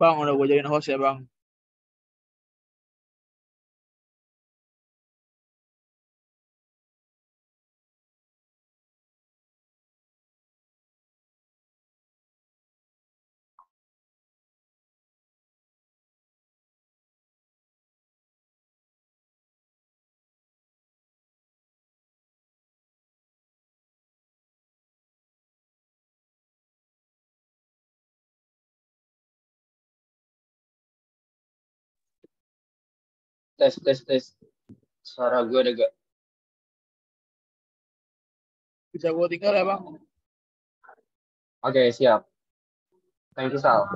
Bang, udah gue jadiin host ya, Bang. Tes, tes, tes. Suara gue ada gak? Bisa gue tinggal ya, Bang? Oke, siap. Thank you, Sal.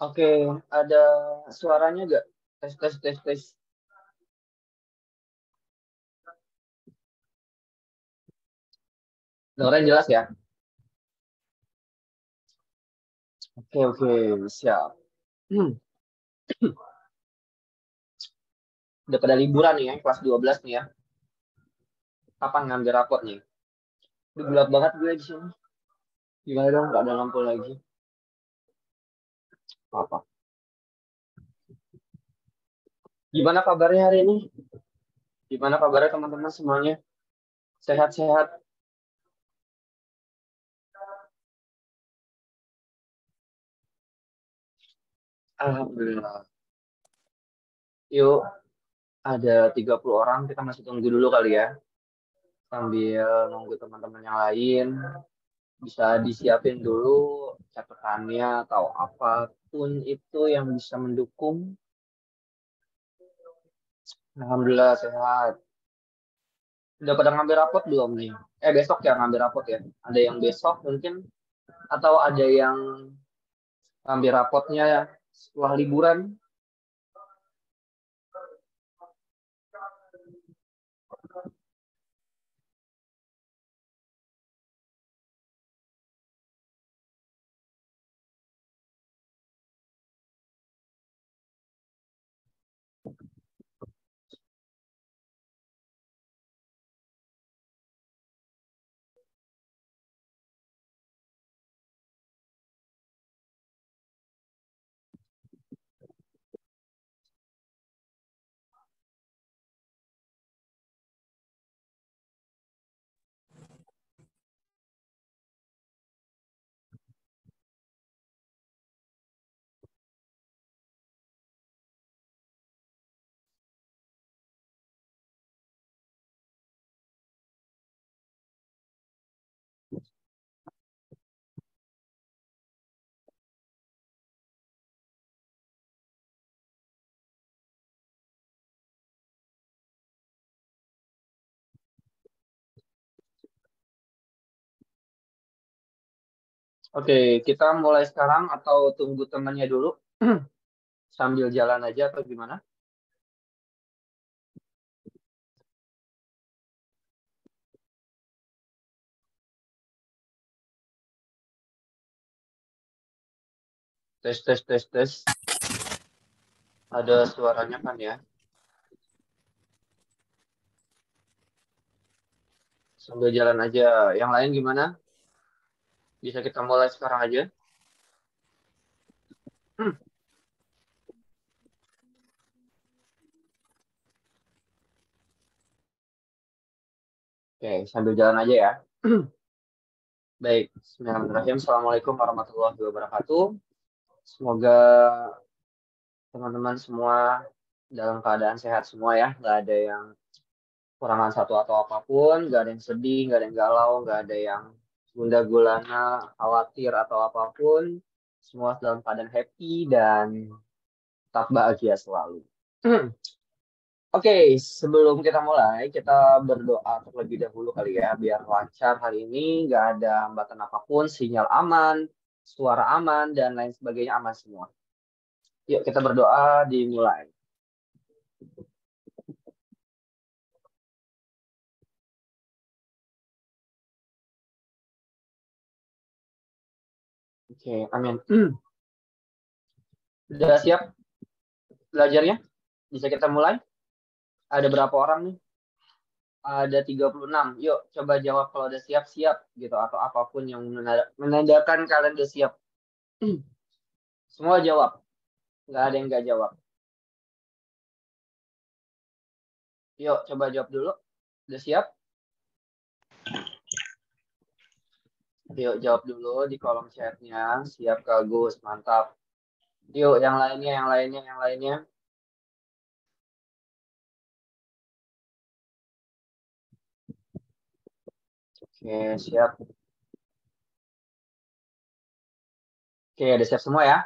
Oke, ada suaranya gak? Tes, tes, tes, tes. Dengarnya jelas ya? Oke, oke, siap. Udah pada liburan nih ya, kelas 12 nih ya. Kapan ngambil rapot nih? Udah gelap banget gue di sini. Gimana dong, gak ada lampu lagi. Apa? Gimana kabarnya hari ini? Gimana kabarnya teman-teman semuanya? Sehat-sehat? Alhamdulillah. Yuk, ada 30 orang, kita masih tunggu dulu kali ya. Sambil nunggu teman-teman yang lain. Bisa disiapin dulu catatannya atau apapun itu yang bisa mendukung. Alhamdulillah sehat. Udah pada ngambil rapot belum nih? Besok ya ngambil rapot ya. Ada yang besok mungkin atau ada yang ngambil rapotnya ya setelah liburan. Oke, kita mulai sekarang atau tunggu temannya dulu sambil jalan aja atau gimana? Tes, tes, tes, tes. Ada suaranya kan ya? Sambil jalan aja. Yang lain gimana? Bisa kita mulai sekarang aja? Oke, sambil jalan aja ya. Baik, Bismillahirrahmanirrahim. Assalamualaikum warahmatullahi wabarakatuh. Semoga teman-teman semua dalam keadaan sehat semua ya. Nggak ada yang kurangan satu atau apapun. Nggak ada yang sedih, nggak ada yang galau, nggak ada yang gundah gulana, khawatir atau apapun. Semua dalam keadaan happy dan tetap bahagia selalu. Oke, sebelum kita mulai, kita berdoa terlebih dahulu kali ya, biar lancar hari ini, nggak ada hambatan apapun, sinyal aman, suara aman, dan lain sebagainya aman semua. Yuk kita berdoa dimulai. Oke, amin. Udah siap belajarnya? Bisa kita mulai? Ada berapa orang nih? ada 36. Yuk, coba jawab kalau udah siap-siap gitu atau apapun yang menandakan kalian udah siap. Semua jawab. Nggak ada yang nggak jawab. Yuk, coba jawab dulu. Udah siap? Yuk, jawab dulu di kolom chatnya. Siap, Kak Gus. Mantap. Yuk, yang lainnya. Oke, siap. Oke, udah siap semua ya?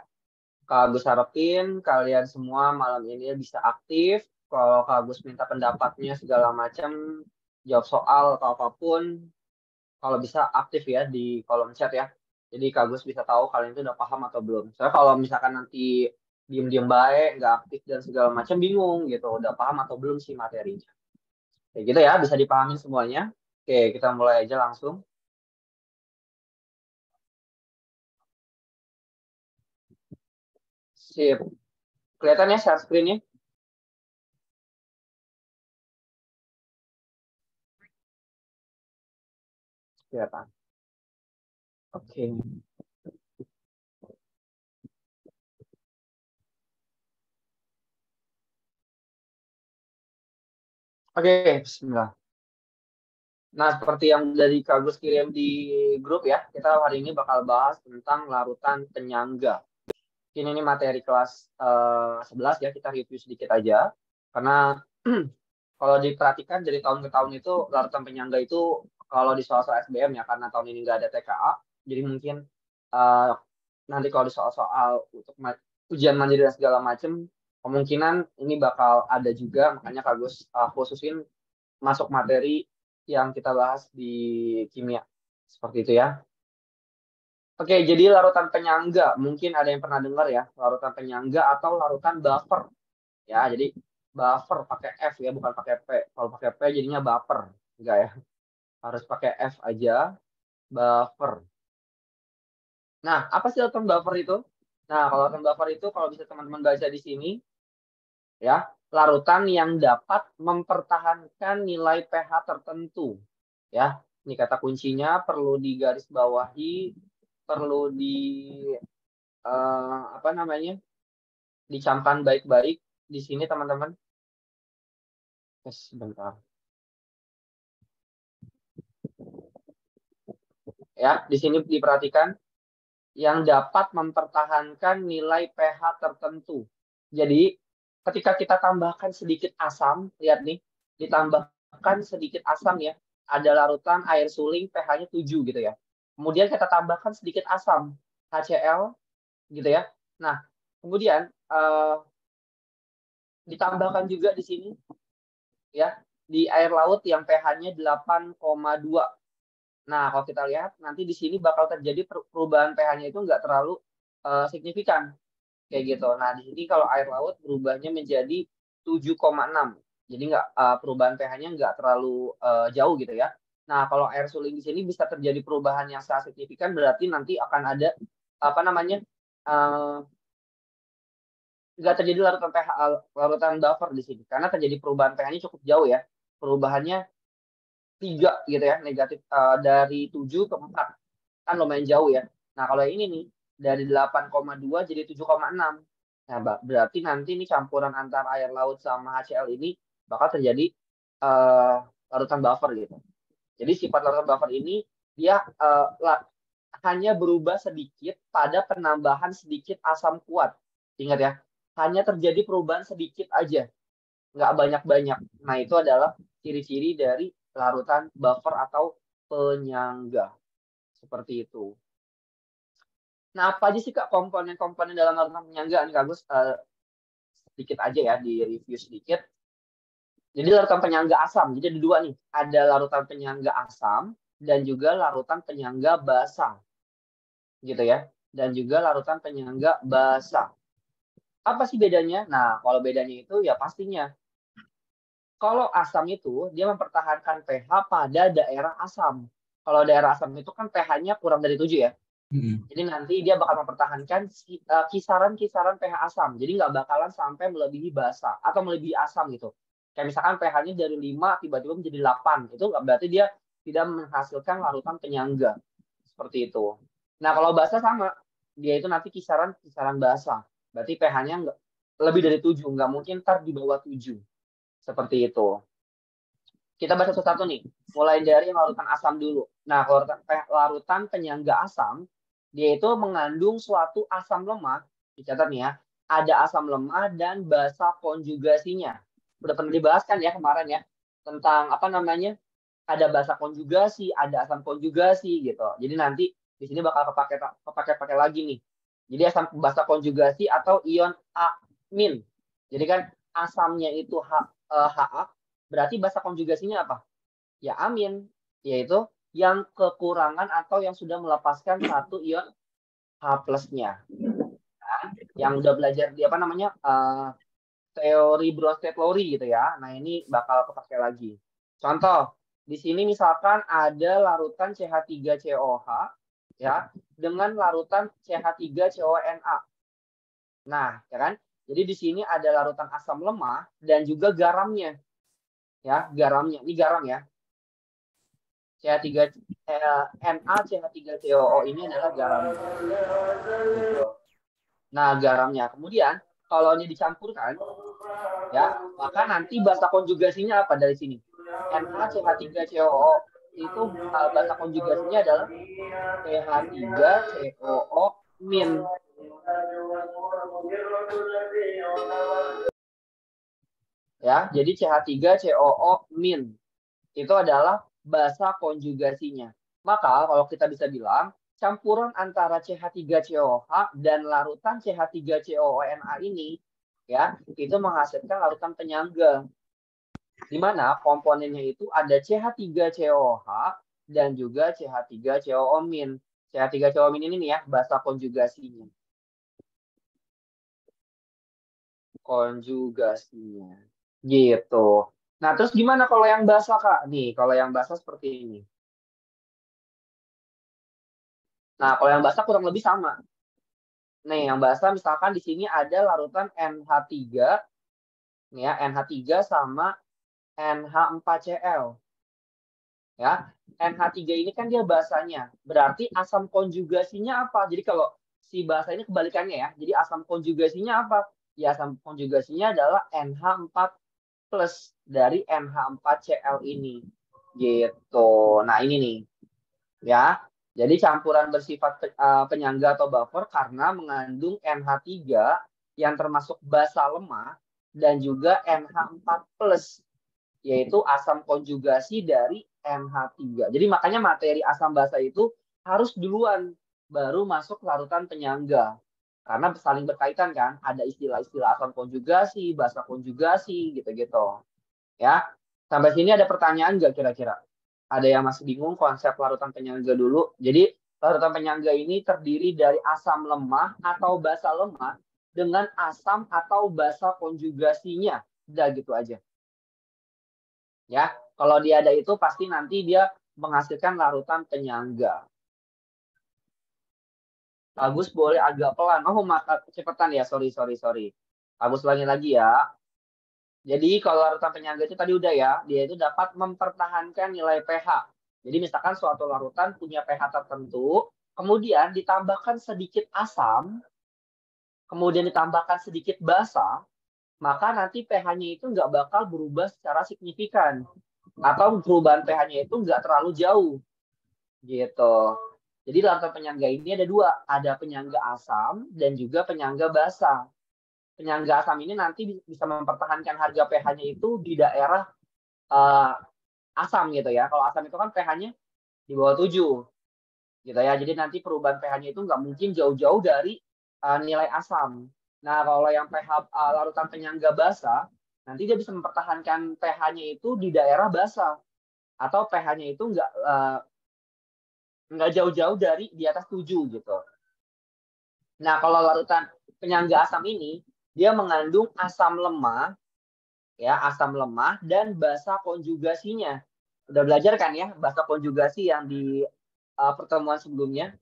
Kak Agus harapin kalian semua malam ini bisa aktif. Kalau Kak Agus minta pendapatnya segala macam, jawab soal atau apapun, kalau bisa aktif ya di kolom chat ya. Jadi Kak Agus bisa tahu kalian itu udah paham atau belum. Soalnya kalau misalkan nanti diem-diem baik, nggak aktif dan segala macam, bingung gitu. Udah paham atau belum sih materinya. Kayak gitu ya, bisa dipahamin semuanya. Oke, kita mulai aja langsung. Sip. Kelihatan ya share screen-nya? Kelihatan. Oke. Oke, bismillah. Nah, seperti yang dari Kak Gus kirim di grup ya, kita hari ini bakal bahas tentang larutan penyangga. Ini materi kelas 11 ya, kita review sedikit aja. Karena kalau diperhatikan dari tahun ke tahun itu, larutan penyangga itu kalau di soal-soal SBM ya, karena tahun ini nggak ada TKA, jadi mungkin eh, nanti kalau di soal-soal untuk ujian mandiri dan segala macam, kemungkinan ini bakal ada juga, makanya Kak Gus khususin masuk materi yang kita bahas di kimia. Seperti itu ya. Oke, jadi larutan penyangga. Mungkin ada yang pernah dengar ya, larutan penyangga atau larutan buffer. Ya, jadi buffer pakai F ya, bukan pakai P. Kalau pakai P jadinya baper. Enggak ya. Harus pakai F aja, buffer. Nah, apa sih larutan buffer itu? Nah, kalau larutan buffer itu kalau bisa teman-teman baca di sini, ya, larutan yang dapat mempertahankan nilai pH tertentu. Ya, ini kata kuncinya perlu digarisbawahi, perlu apa namanya, dicamkan baik-baik di sini teman-teman. Sebentar. Ya, di sini diperhatikan yang dapat mempertahankan nilai pH tertentu. Jadi, ketika kita tambahkan sedikit asam, lihat nih, ditambahkan sedikit asam ya, ada larutan air suling pH-nya 7 gitu ya. Kemudian kita tambahkan sedikit asam, HCl gitu ya. Nah, kemudian ditambahkan juga di sini ya, di air laut yang pH-nya 8,2. Nah, kalau kita lihat nanti di sini bakal terjadi perubahan pH-nya itu nggak terlalu signifikan kayak gitu. Nah, di sini kalau air laut berubahnya menjadi 7,6. Jadi nggak perubahan pH-nya nggak terlalu jauh gitu ya. Nah, kalau air suling di sini bisa terjadi perubahan yang sangat signifikan, berarti nanti akan ada apa namanya, nggak terjadi larutan pH, larutan buffer di sini karena terjadi perubahan pH-nya cukup jauh ya. Perubahannya 3 gitu ya, negatif dari 7 ke 4. Kan lumayan jauh ya. Nah, kalau ini nih dari 8,2 jadi 7,6. Nah, berarti nanti ini campuran antara air laut sama HCl ini bakal terjadi larutan buffer gitu. Jadi sifat larutan buffer ini dia hanya berubah sedikit pada penambahan sedikit asam kuat. Ingat ya, hanya terjadi perubahan sedikit aja, nggak banyak-banyak. Nah, itu adalah ciri-ciri dari larutan buffer atau penyangga. Seperti itu. Nah, apa aja sih Kak komponen-komponen dalam larutan penyangga? Ini Kak Gus sedikit aja ya, di review sedikit. Jadi larutan penyangga asam. Jadi ada dua nih. Ada larutan penyangga asam dan juga larutan penyangga basa. Gitu ya. Dan juga larutan penyangga basa. Apa sih bedanya? Nah, kalau bedanya itu ya pastinya kalau asam itu dia mempertahankan pH pada daerah asam. Kalau daerah asam itu kan pH-nya kurang dari 7 ya. Jadi nanti dia bakal mempertahankan kisaran-kisaran pH asam. Jadi nggak bakalan sampai melebihi basa atau melebihi asam gitu. Kayak misalkan pH-nya dari 5 tiba-tiba menjadi 8. Itu berarti dia tidak menghasilkan larutan penyangga. Seperti itu. Nah, kalau basa sama. Dia itu nanti kisaran basa. Berarti pH-nya lebih dari 7. Nggak mungkin ntar di bawah 7. Seperti itu. Kita bahas satu-satu nih. Mulai dari larutan asam dulu. Nah, larutan penyangga asam, dia itu mengandung suatu asam lemah. Dicatat nih ya. Ada asam lemah dan basa konjugasinya. Udah pernah dibahas kan ya kemarin ya. Tentang apa namanya? Ada basa konjugasi, ada asam konjugasi gitu. Jadi nanti di sini bakal kepake lagi nih. Jadi asam basa konjugasi atau ion amin. Jadi kan asamnya itu Ha, berarti basa konjugasinya apa? Ya amin, yaitu yang kekurangan atau yang sudah melepaskan satu ion H plusnya. Nah, yang udah belajar di apa namanya teori Bronsted-Lowry gitu ya. Nah ini bakal kepake lagi. Contoh, di sini misalkan ada larutan CH3COH ya dengan larutan CH3CONA. Nah, ya kan? Jadi di sini ada larutan asam lemah dan juga garamnya. Ya, garamnya. Ini garam ya. CH3 NaCH3COO ini adalah garamnya. Gitu. Nah, garamnya. Kemudian kalau ini dicampurkan ya, maka nanti basa konjugasinya apa dari sini? NaCH3COO itu basa konjugasinya adalah CH3COO min. Ya, jadi CH3COO min itu adalah basa konjugasinya. Maka kalau kita bisa bilang campuran antara CH3COH dan larutan CH3COONA ini ya, itu menghasilkan larutan penyangga. Di mana komponennya itu ada CH3COH dan juga CH3COO min. CH3COO min ini nih ya, basa konjugasinya. Konjugasinya. Gitu. Nah, terus gimana kalau yang basa, Kak? Nih, kalau yang basa seperti ini. Nah, kalau yang basa kurang lebih sama. Nih, yang basa misalkan di sini ada larutan NH3. Nih ya, NH3 sama NH4Cl. Ya, NH3 ini kan dia basanya. Berarti asam konjugasinya apa? Jadi kalau si basa ini kebalikannya ya. Jadi asam konjugasinya apa? Ya, asam konjugasinya adalah NH4 plus dari NH4Cl ini. Gitu. Nah, ini nih. Ya. Jadi campuran bersifat penyangga atau buffer karena mengandung NH3 yang termasuk basa lemah dan juga NH4 plus yaitu asam konjugasi dari NH3. Jadi makanya materi asam basa itu harus duluan baru masuk larutan penyangga. Karena saling berkaitan kan, ada istilah-istilah asam konjugasi, basa konjugasi gitu-gitu. Ya. Sampai sini ada pertanyaan nggak kira-kira? Ada yang masih bingung konsep larutan penyangga dulu. Jadi larutan penyangga ini terdiri dari asam lemah atau basa lemah dengan asam atau basa konjugasinya. Udah gitu aja. Ya, kalau dia ada itu pasti nanti dia menghasilkan larutan penyangga. Agus boleh agak pelan. Oh, cepetan ya. Sorry. Agus ulangi lagi ya. Jadi kalau larutan penyangga itu tadi udah ya, dia itu dapat mempertahankan nilai pH. Jadi misalkan suatu larutan punya pH tertentu, kemudian ditambahkan sedikit asam, kemudian ditambahkan sedikit basa, maka nanti pH-nya itu nggak bakal berubah secara signifikan. Atau perubahan pH-nya itu nggak terlalu jauh. Gitu. Jadi larutan penyangga ini ada dua, ada penyangga asam dan juga penyangga basa. Penyangga asam ini nanti bisa mempertahankan harga pH-nya itu di daerah asam gitu ya. Kalau asam itu kan pH-nya di bawah 7 gitu ya. Jadi nanti perubahan pH-nya itu nggak mungkin jauh-jauh dari nilai asam. Nah, kalau yang pH larutan penyangga basa, nanti dia bisa mempertahankan pH-nya itu di daerah basa. Atau pH-nya itu nggak jauh-jauh dari di atas 7 gitu. Nah, kalau larutan penyangga asam ini, dia mengandung asam lemah, ya asam lemah dan basa konjugasinya. Udah belajar kan ya basa konjugasi yang di pertemuan sebelumnya.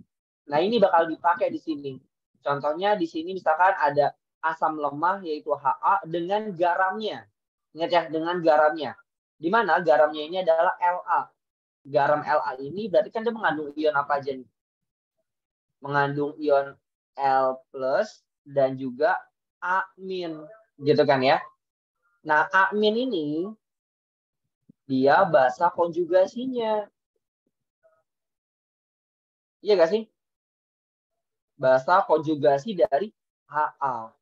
Nah ini bakal dipakai di sini. Contohnya di sini misalkan ada asam lemah yaitu Ha dengan garamnya. Ingat ya, dengan garamnya. Di mana garamnya ini adalah La. Garam La ini berarti kan dia mengandung ion apa aja nih? Mengandung ion L plus dan juga A-, gitu kan ya. Nah, A- ini dia basa konjugasinya. Iya gak sih? Basa konjugasi dari Ha.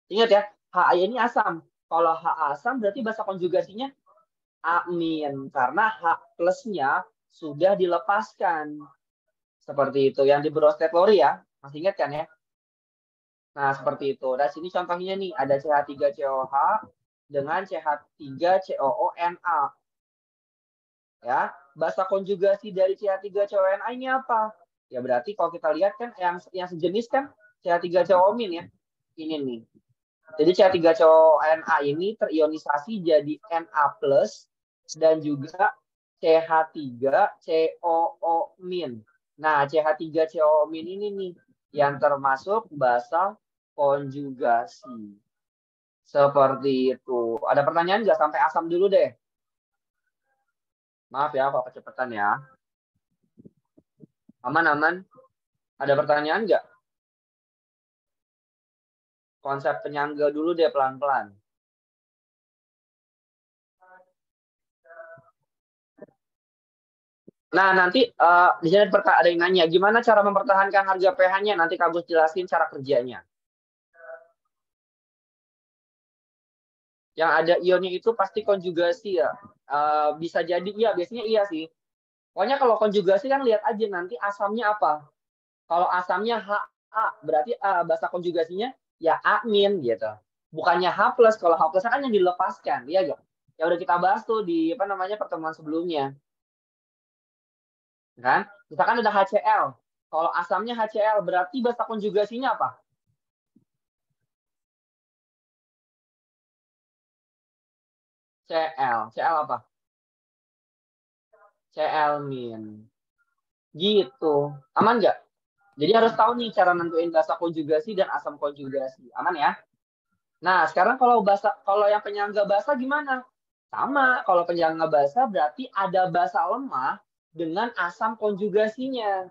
Ingat ya, Ha ini asam. Kalau H asam berarti basa konjugasinya A-, karena H plusnya sudah dilepaskan. Seperti itu. Yang di Bronsted Lowry ya. Masih ingat kan ya? Nah, seperti itu. Dan sini contohnya nih, ada CH3COH dengan CH3COONA. Ya, basa konjugasi dari CH3COONA ini apa? Ya berarti kalau kita lihat kan yang sejenis kan CH3COO- ya. Ini nih. Jadi CH3COONA ini terionisasi jadi Na plus dan juga CH3COO-. Nah, CH3COO- ini nih yang termasuk basa konjugasi. Seperti itu. Ada pertanyaan nggak? Sampai asam dulu deh. Maaf ya kalau kecepatan ya. Aman-aman. Ada pertanyaan nggak? Konsep penyangga dulu deh pelan-pelan. Nah, nanti di sini ada yang nanya, gimana cara mempertahankan harga pH-nya? Nanti Kak Gus jelasin cara kerjanya. Yang ada ionnya itu pasti konjugasi ya. Bisa jadi iya, biasanya iya sih. Pokoknya kalau konjugasi kan lihat aja nanti asamnya apa. Kalau asamnya Ha, berarti bahasa konjugasinya ya A-, gitu. Bukannya H plus. Kalau H plus kan yang dilepaskan, iya gak? Ya udah kita bahas tuh di apa namanya pertemuan sebelumnya. Kan? Misalkan ada HCl. Kalau asamnya HCl berarti bahasa konjugasinya apa? Cl. Cl apa? Cl-. Gitu. Aman nggak? Jadi harus tahu nih cara nentuin basa konjugasi dan asam konjugasi. Aman ya? Nah, sekarang kalau yang penyangga basa gimana? Sama, kalau penyangga basa berarti ada basa lemah dengan asam konjugasinya.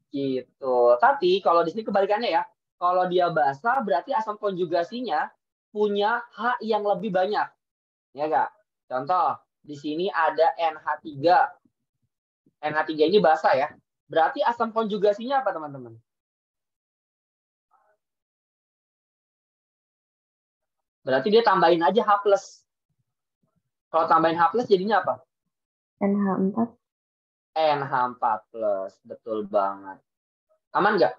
Gitu. Tapi kalau di sini kebalikannya ya. Kalau dia basa berarti asam konjugasinya punya H yang lebih banyak. Ya enggak? Contoh, di sini ada NH3. NH3 ini basa ya. Berarti asam konjugasinya apa, teman-teman? Berarti dia tambahin aja H plus. Kalau tambahin H plus jadinya apa? NH4. NH4 plus. Betul banget. Aman nggak?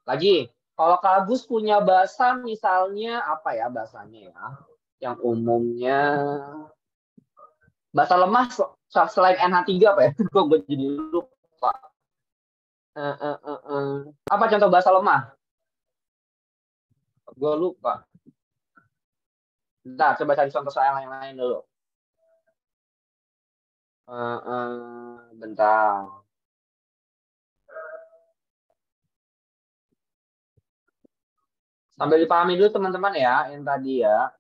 Lagi, kalau Kak punya basa misalnya apa ya basanya ya? Yang umumnya basa lemah selain NH3 apa ya? Kok gue jadi lupa. Apa contoh basa lemah? Gue lupa. Bentar, coba cari contoh soal yang lain dulu. Bentar. Sambil dipahami dulu teman-teman ya, yang tadi ya.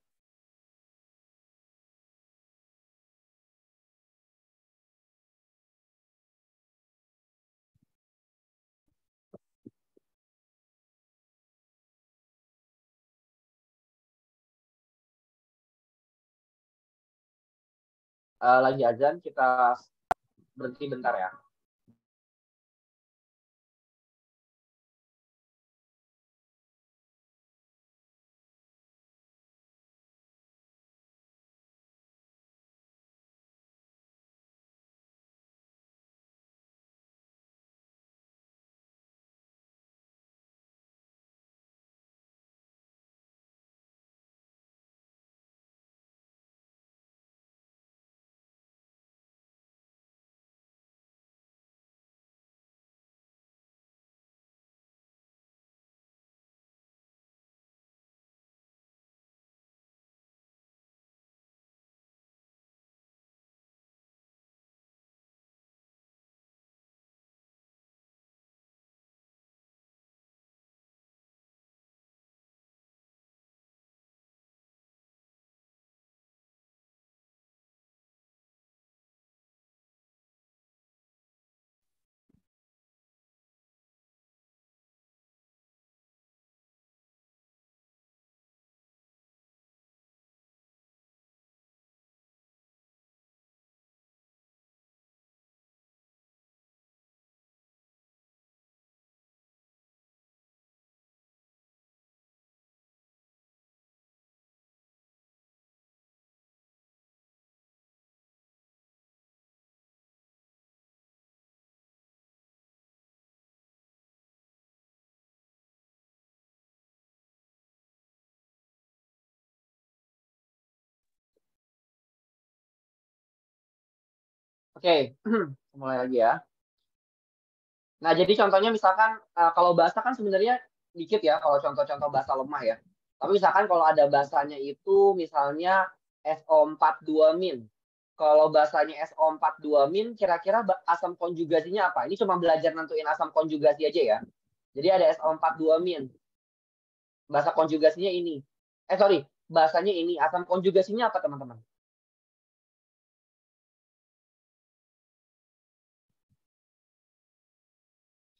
Lagi azan, kita berhenti bentar ya. Oke, mulai lagi ya. Nah, jadi contohnya misalkan kalau bahasa kan sebenarnya dikit ya kalau contoh-contoh bahasa lemah ya. Tapi misalkan kalau ada bahasanya itu misalnya SO42-. Kalau bahasanya SO42-, kira-kira asam konjugasinya apa? Ini cuma belajar nentuin asam konjugasi aja ya. Jadi ada SO42-. Bahasa konjugasinya ini. Sorry, bahasanya ini. Asam konjugasinya apa, teman-teman?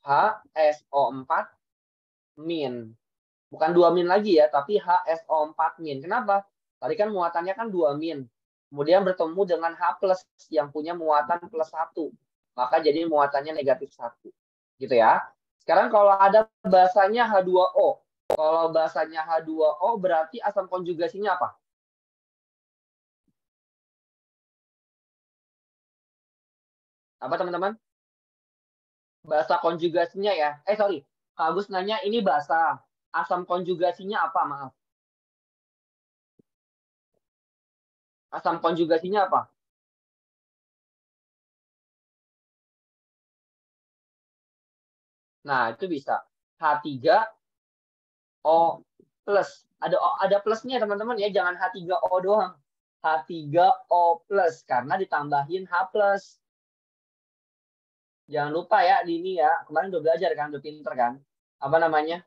HSO4-. Bukan 2- lagi ya, tapi HSO4-. Kenapa? Tadi kan muatannya kan 2-. Kemudian bertemu dengan H+ yang punya muatan +1. Maka jadi muatannya -1. Gitu ya. Sekarang kalau ada bahasanya H2O. Kalau bahasanya H2O berarti asam konjugasinya apa? Apa, teman-teman? Bahasa konjugasinya ya. Sorry. Kak Agus nanya ini bahasa. Asam konjugasinya apa? Maaf. Asam konjugasinya apa? Nah, itu bisa H3O+. Ada plusnya, teman-teman ya. Jangan H3O doang. H3O+, karena ditambahin H+. Jangan lupa ya, di ini ya. Kemarin udah belajar kan, udah pinter kan. Apa namanya?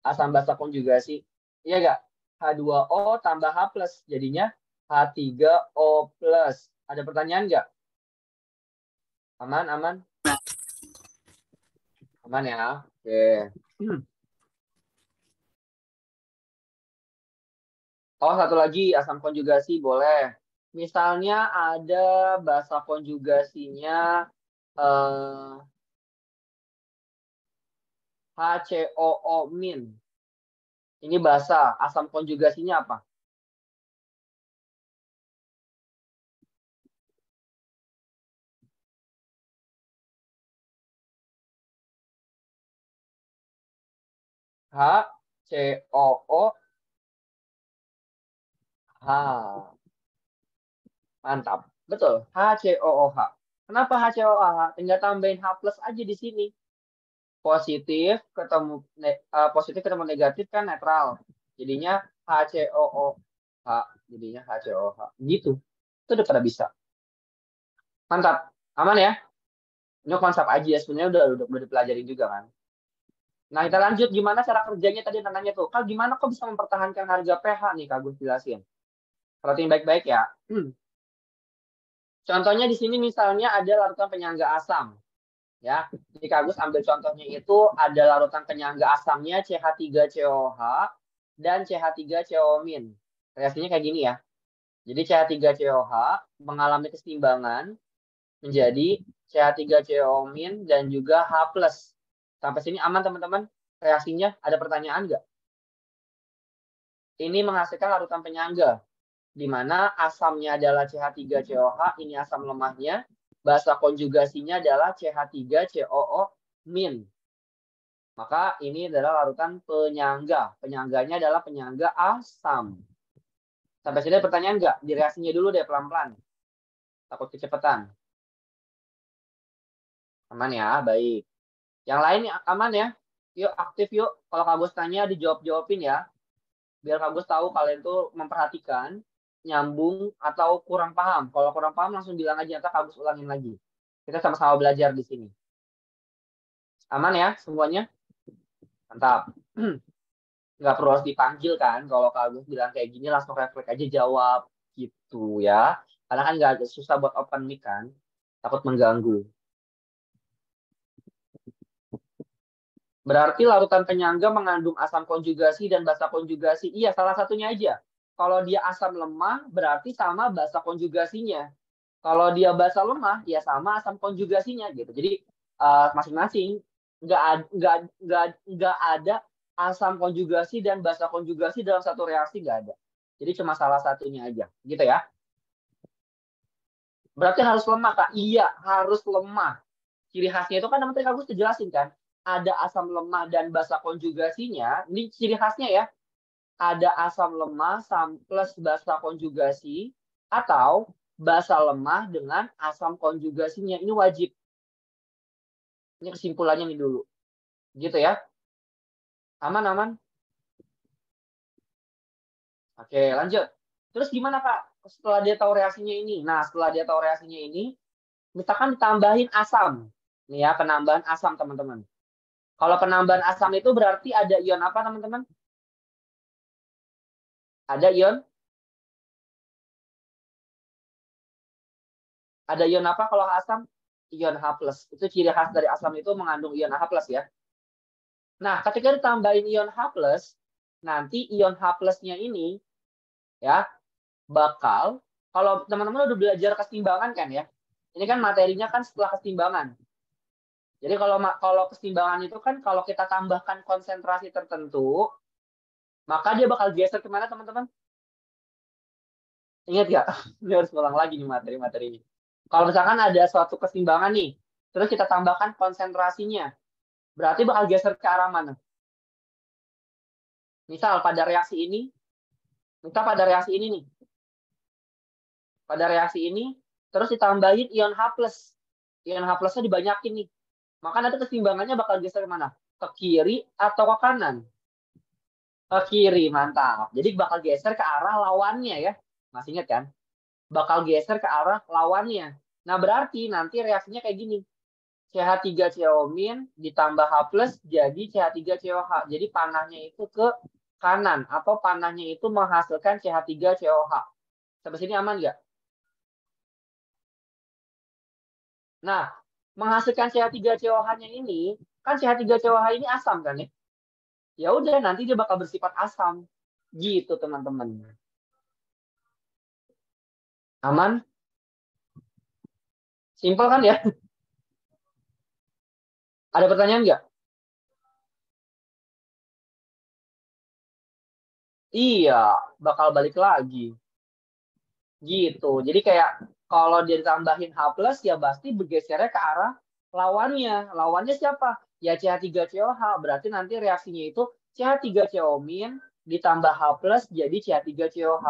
Asam basa konjugasi. Iya nggak? H2O tambah H+. Jadinya H3O+. Ada pertanyaan nggak? Aman, aman? Aman ya? Oke. Oh, satu lagi asam konjugasi boleh. Misalnya ada basa konjugasinya HCOO-. Ini basa, asam konjugasinya apa? HCOO. Mantap. Betul, HCOOH. Kenapa HCOOH? Tinggal tambahin H+ aja di sini. Positif ketemu negatif kan netral. Jadinya HCOOH. Jadinya HCOOH. Gitu. Itu udah pada bisa. Mantap. Aman ya? Ini konsep aja ya. Sebenarnya udah dipelajarin juga kan. Nah, kita lanjut. Gimana cara kerjanya tadi nanya tuh. Kak, gimana kok bisa mempertahankan harga pH nih? Kak Gus jelasin. Perhatiin baik-baik ya. Contohnya di sini misalnya ada larutan penyangga asam. Ya, jadi Kak Agus ambil contohnya itu ada larutan penyangga asamnya CH3COH dan CH3CO-. Reaksinya kayak gini ya. Jadi CH3COH mengalami keseimbangan menjadi CH3CO- dan juga H+. Sampai sini aman, teman-teman? Reaksinya ada pertanyaan nggak? Ini menghasilkan larutan penyangga, di mana asamnya adalah CH3COH, ini asam lemahnya. Basa konjugasinya adalah CH3COO-. Maka ini adalah larutan penyangga. Penyangganya adalah penyangga asam. Sampai sini ada pertanyaan nggak? Di reaksinya dulu deh pelan-pelan. Takut kecepatan. Aman ya? Baik. Yang lain aman ya? Yuk aktif yuk. Kalau Kak Gus tanya dijawab-jawabin ya. Biar Kak Gus tahu kalian tuh memperhatikan, nyambung, atau kurang paham. Kalau kurang paham langsung bilang aja. Nanti Kak Gus ulangin lagi. Kita sama-sama belajar di sini. Aman ya semuanya? Mantap. Nggak perlu harus dipanggil kan. Kalau Kak Agus bilang kayak gini langsung refleks aja jawab gitu ya. Karena kan nggak susah buat open mic kan. Takut mengganggu. Berarti larutan penyangga mengandung asam konjugasi dan basa konjugasi. Iya, salah satunya aja. Kalau dia asam lemah, berarti sama basa konjugasinya. Kalau dia basa lemah, ya sama asam konjugasinya gitu. Jadi masing-masing nggak ada asam konjugasi dan basa konjugasi dalam satu reaksi, nggak ada. Jadi cuma salah satunya aja, gitu ya. Berarti harus lemah, Kak? Iya, harus lemah. Ciri khasnya itu kan nanti Kak Gus jelasin kan. Ada asam lemah dan basa konjugasinya. Ini ciri khasnya ya. Ada asam lemah plus basa konjugasi atau basa lemah dengan asam konjugasinya. Ini wajib. Ini kesimpulannya nih dulu. Gitu ya. Aman? Oke, lanjut. Terus gimana, Kak? Setelah dia tahu reaksinya ini. Nah, setelah dia tahu reaksinya ini, misalkan ditambahin asam. Nih ya, penambahan asam, teman-teman. Kalau penambahan asam itu berarti ada ion apa, teman-teman? Ada ion? Ada ion apa kalau asam? Ion H+. Itu ciri khas dari asam itu mengandung ion H+ ya. Nah, ketika ditambahin ion H+, nanti ion H+-nya ini ya bakal, kalau teman-teman udah belajar keseimbangan kan ya. Ini kan materinya kan setelah keseimbangan. Jadi kalau keseimbangan itu kan kalau kita tambahkan konsentrasi tertentu, maka dia bakal geser kemana, teman-teman? Ingat nggak? Ini harus ulang lagi nih materi-materi ini. Kalau misalkan ada suatu keseimbangan nih, terus kita tambahkan konsentrasinya, berarti bakal geser ke arah mana? Misal pada reaksi ini nih. Pada reaksi ini, terus ditambahin ion H+. Ion H+-nya dibanyakin nih. Maka nanti keseimbangannya bakal geser ke mana? Ke kiri atau ke kanan? Ke kiri, mantap. Jadi bakal geser ke arah lawannya ya. Masih ingat kan? Bakal geser ke arah lawannya. Nah, berarti nanti reaksinya kayak gini. CH3CO- ditambah H+ jadi CH3COH. Jadi panahnya itu ke kanan. Atau panahnya itu menghasilkan CH3COH. Sampai sini aman nggak? Nah, menghasilkan CH3COH-nya ini, kan CH3COH ini asam kan ya? Ya udah, nanti dia bakal bersifat asam. Gitu, teman-teman. Aman? Simpel kan ya? Ada pertanyaan nggak? Iya, bakal balik lagi. Gitu. Jadi kayak kalau dia ditambahin H+, ya pasti bergesernya ke arah lawannya. Lawannya siapa? Ya CH3COH. Berarti nanti reaksinya itu CH3CO- ditambah H+ jadi CH3COH.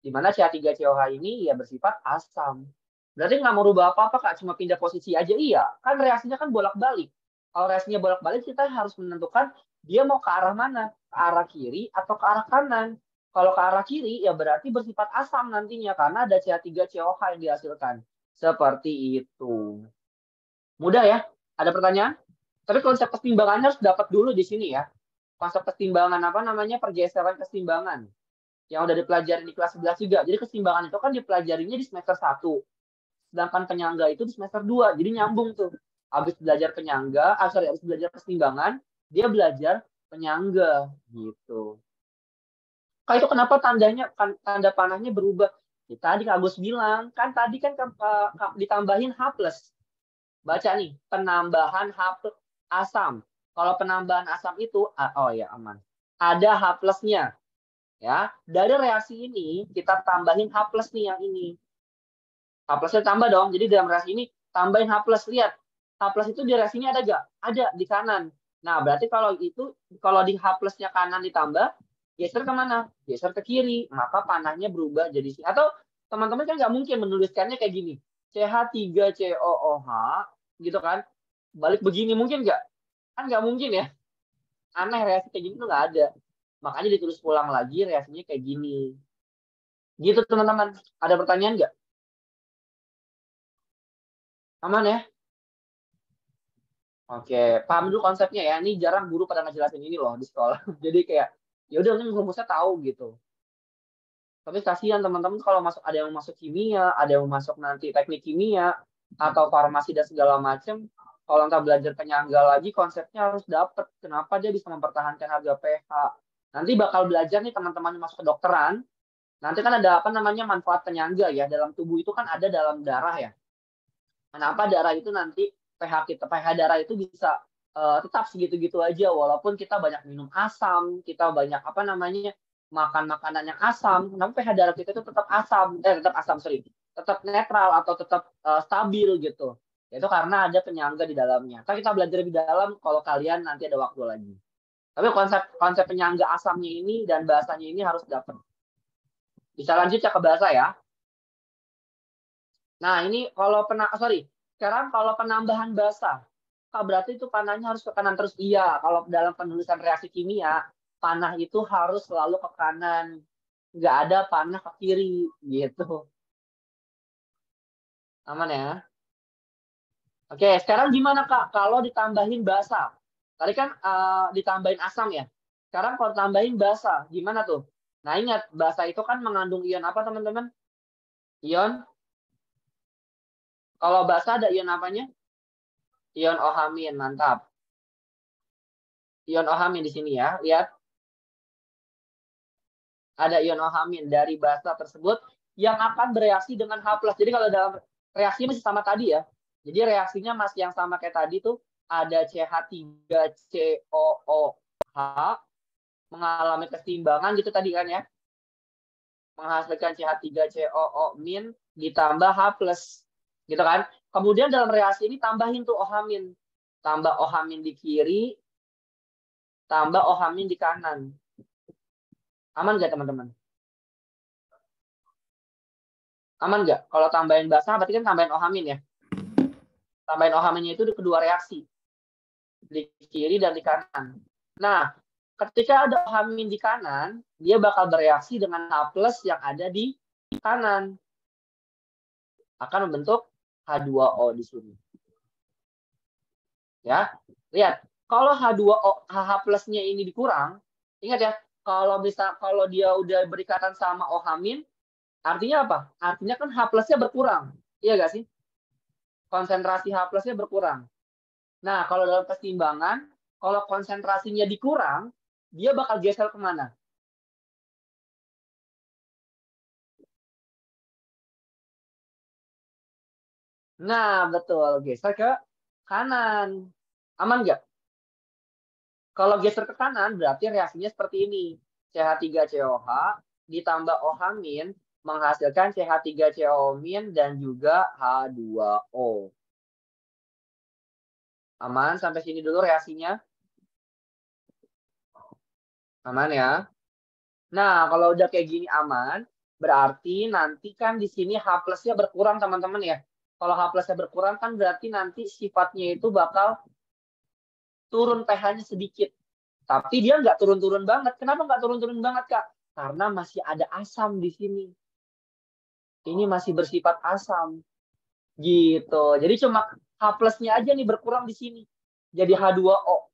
Di mana CH3COH ini ya bersifat asam. Berarti nggak mau rubah apa-apa, Kak. Cuma pindah posisi aja. Iya. Kan reaksinya kan bolak-balik. Kalau reaksinya bolak-balik, kita harus menentukan dia mau ke arah mana. Ke arah kiri atau ke arah kanan. Kalau ke arah kiri, ya berarti bersifat asam nantinya. Karena ada CH3COH yang dihasilkan. Seperti itu. Mudah ya? Ada pertanyaan? Tapi konsep keseimbangannya harus dapat dulu di sini ya. Konsep keseimbangan apa namanya? Pergeseran keseimbangan. Yang udah dipelajari di kelas 11 juga. Jadi keseimbangan itu kan dipelajarinya di semester 1. Sedangkan penyangga itu di semester 2. Jadi nyambung tuh. Habis belajar penyangga, habis belajar keseimbangan, dia belajar penyangga gitu. Kak, itu kenapa tanda panahnya berubah? Ya, tadi Kak Agus bilang, kan tadi kan ditambahin H+. Baca nih, penambahan H+ asam. Kalau penambahan asam itu, oh ya aman. Ada H+-nya. Ya, dari reaksi ini kita tambahin H+ nih yang ini. H+-nya tambah dong. Jadi dalam reaksi ini tambahin H+. Lihat, H+ itu di reaksinya ada nggak? Ada di kanan. Nah, berarti kalau di H+-nya kanan ditambah, geser kemana? Geser ke kiri. Maka panahnya berubah jadi sini. Atau teman-teman kan nggak mungkin menuliskannya kayak gini. CH3COOH, gitu kan. Balik begini mungkin nggak? Kan nggak mungkin ya. Aneh, reaksi kayak gini tuh nggak ada. Makanya ditulis ulang lagi reaksinya kayak gini. Gitu teman-teman. Ada pertanyaan nggak? Aman ya? Oke, paham dulu konsepnya ya. Ini jarang guru pada ngejelasin ini loh di sekolah. Jadi kayak ya udah ini rumusnya tahu gitu. Tapi kasihan teman-teman kalau ada yang masuk kimia, ada yang masuk nanti teknik kimia atau farmasi dan segala macam. Kalau entah belajar penyangga lagi konsepnya harus dapet. Kenapa dia bisa mempertahankan harga pH? Nanti bakal belajar nih teman-teman yang masuk ke dokteran. Nanti kan ada apa namanya manfaat penyangga ya. Dalam tubuh itu kan ada dalam darah ya. Kenapa darah itu nanti pH darah itu bisa tetap segitu-gitu aja walaupun kita banyak minum asam, kita banyak apa namanya makan makanan yang asam, kenapa pH darah kita itu tetap netral atau tetap stabil gitu. Itu karena ada penyangga di dalamnya. Kan kita belajar lebih dalam kalau kalian nanti ada waktu lagi. Tapi konsep penyangga asamnya ini dan bahasanya ini harus dapat. Bisa lanjut ya ke bahasa ya. Nah, ini kalau sekarang kalau penambahan basa, berarti itu panahnya harus ke kanan terus. Iya, kalau dalam penulisan reaksi kimia, panah itu harus selalu ke kanan. Nggak ada panah ke kiri, gitu. Aman ya? Oke, sekarang gimana Kak kalau ditambahin basa? Tadi kan ditambahin asam ya. Sekarang kalau tambahin basa, gimana tuh? Nah, ingat, basa itu kan mengandung ion apa, teman-teman? Ion. Kalau basa ada ion apanya? Ion OH-, mantap. Ion OH- di sini ya, lihat. Ada ion OH- dari basa tersebut yang akan bereaksi dengan H+. Jadi kalau dalam reaksi masih sama tadi ya. Jadi reaksinya masih yang sama kayak tadi tuh, ada CH3COOH mengalami keseimbangan gitu tadi kan ya. Menghasilkan CH3COO- ditambah H+. Gitu kan. Kemudian dalam reaksi ini tambahin tuh OH-. Tambah OH- di kiri, tambah OH- di kanan. Aman nggak teman-teman? Aman nggak? Kalau tambahin basa berarti kan tambahin OH- ya. Tambahin OH-nya itu di kedua reaksi. Di kiri dan di kanan. Nah, ketika ada OH- di kanan, dia bakal bereaksi dengan H+ yang ada di kanan. Akan membentuk H2O di sini. Ya, lihat. Kalau H2O, H+-nya ini dikurang, ingat ya, kalau dia udah berikatan sama OH-, artinya apa? Artinya kan H+-nya berkurang. Iya nggak sih? Konsentrasi H+-nya berkurang. Nah, kalau dalam keseimbangan, kalau konsentrasinya dikurang, dia bakal geser kemana? Nah, betul. Geser ke kanan. Aman nggak? Kalau geser ke kanan, berarti reaksinya seperti ini. CH3COH ditambah OH- menghasilkan CH3COO- dan juga H2O. Aman? Sampai sini dulu reaksinya. Aman ya? Nah, kalau udah kayak gini aman, berarti nanti kan di sini H+-nya berkurang, teman-teman ya. Kalau H+-nya berkurang kan berarti nanti sifatnya itu bakal turun pH-nya sedikit. Tapi dia nggak turun-turun banget. Kenapa nggak turun-turun banget, Kak? Karena masih ada asam di sini. Ini masih bersifat asam. Gitu. Jadi cuma H+-nya aja nih berkurang di sini. Jadi H2O.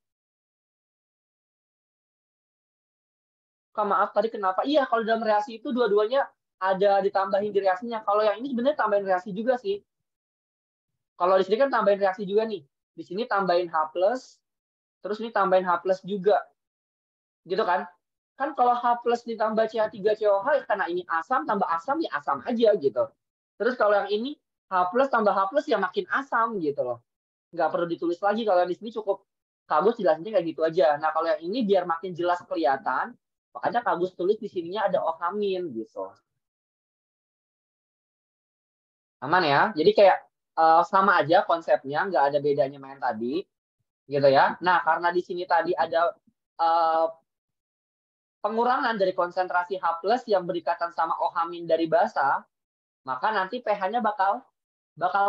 Kak, maaf tadi kenapa? Iya, kalau dalam reaksi itu dua-duanya ada ditambahin di reaksinya. Kalau yang ini sebenarnya tambahin reaksi juga sih. Kalau di sini kan tambahin reaksi juga nih. Di sini tambahin H+, terus ini tambahin H+ juga. Gitu kan? Kan kalau H+ ditambah CH3COH, karena ini asam, tambah asam, ya asam aja gitu. Terus kalau yang ini, H+ tambah H+, ya makin asam gitu loh. Nggak perlu ditulis lagi. Kalau yang di sini cukup Kak Agus jelasinnya kayak gitu aja. Nah, kalau yang ini biar makin jelas kelihatan, makanya Kak Agus tulis di sininya ada OH- gitu. Aman ya? Jadi kayak sama aja konsepnya, nggak ada bedanya main tadi. Gitu ya. Nah, karena di sini tadi ada pengurangan dari konsentrasi H+ yang berikatan sama OH- dari basa, maka nanti pH-nya bakal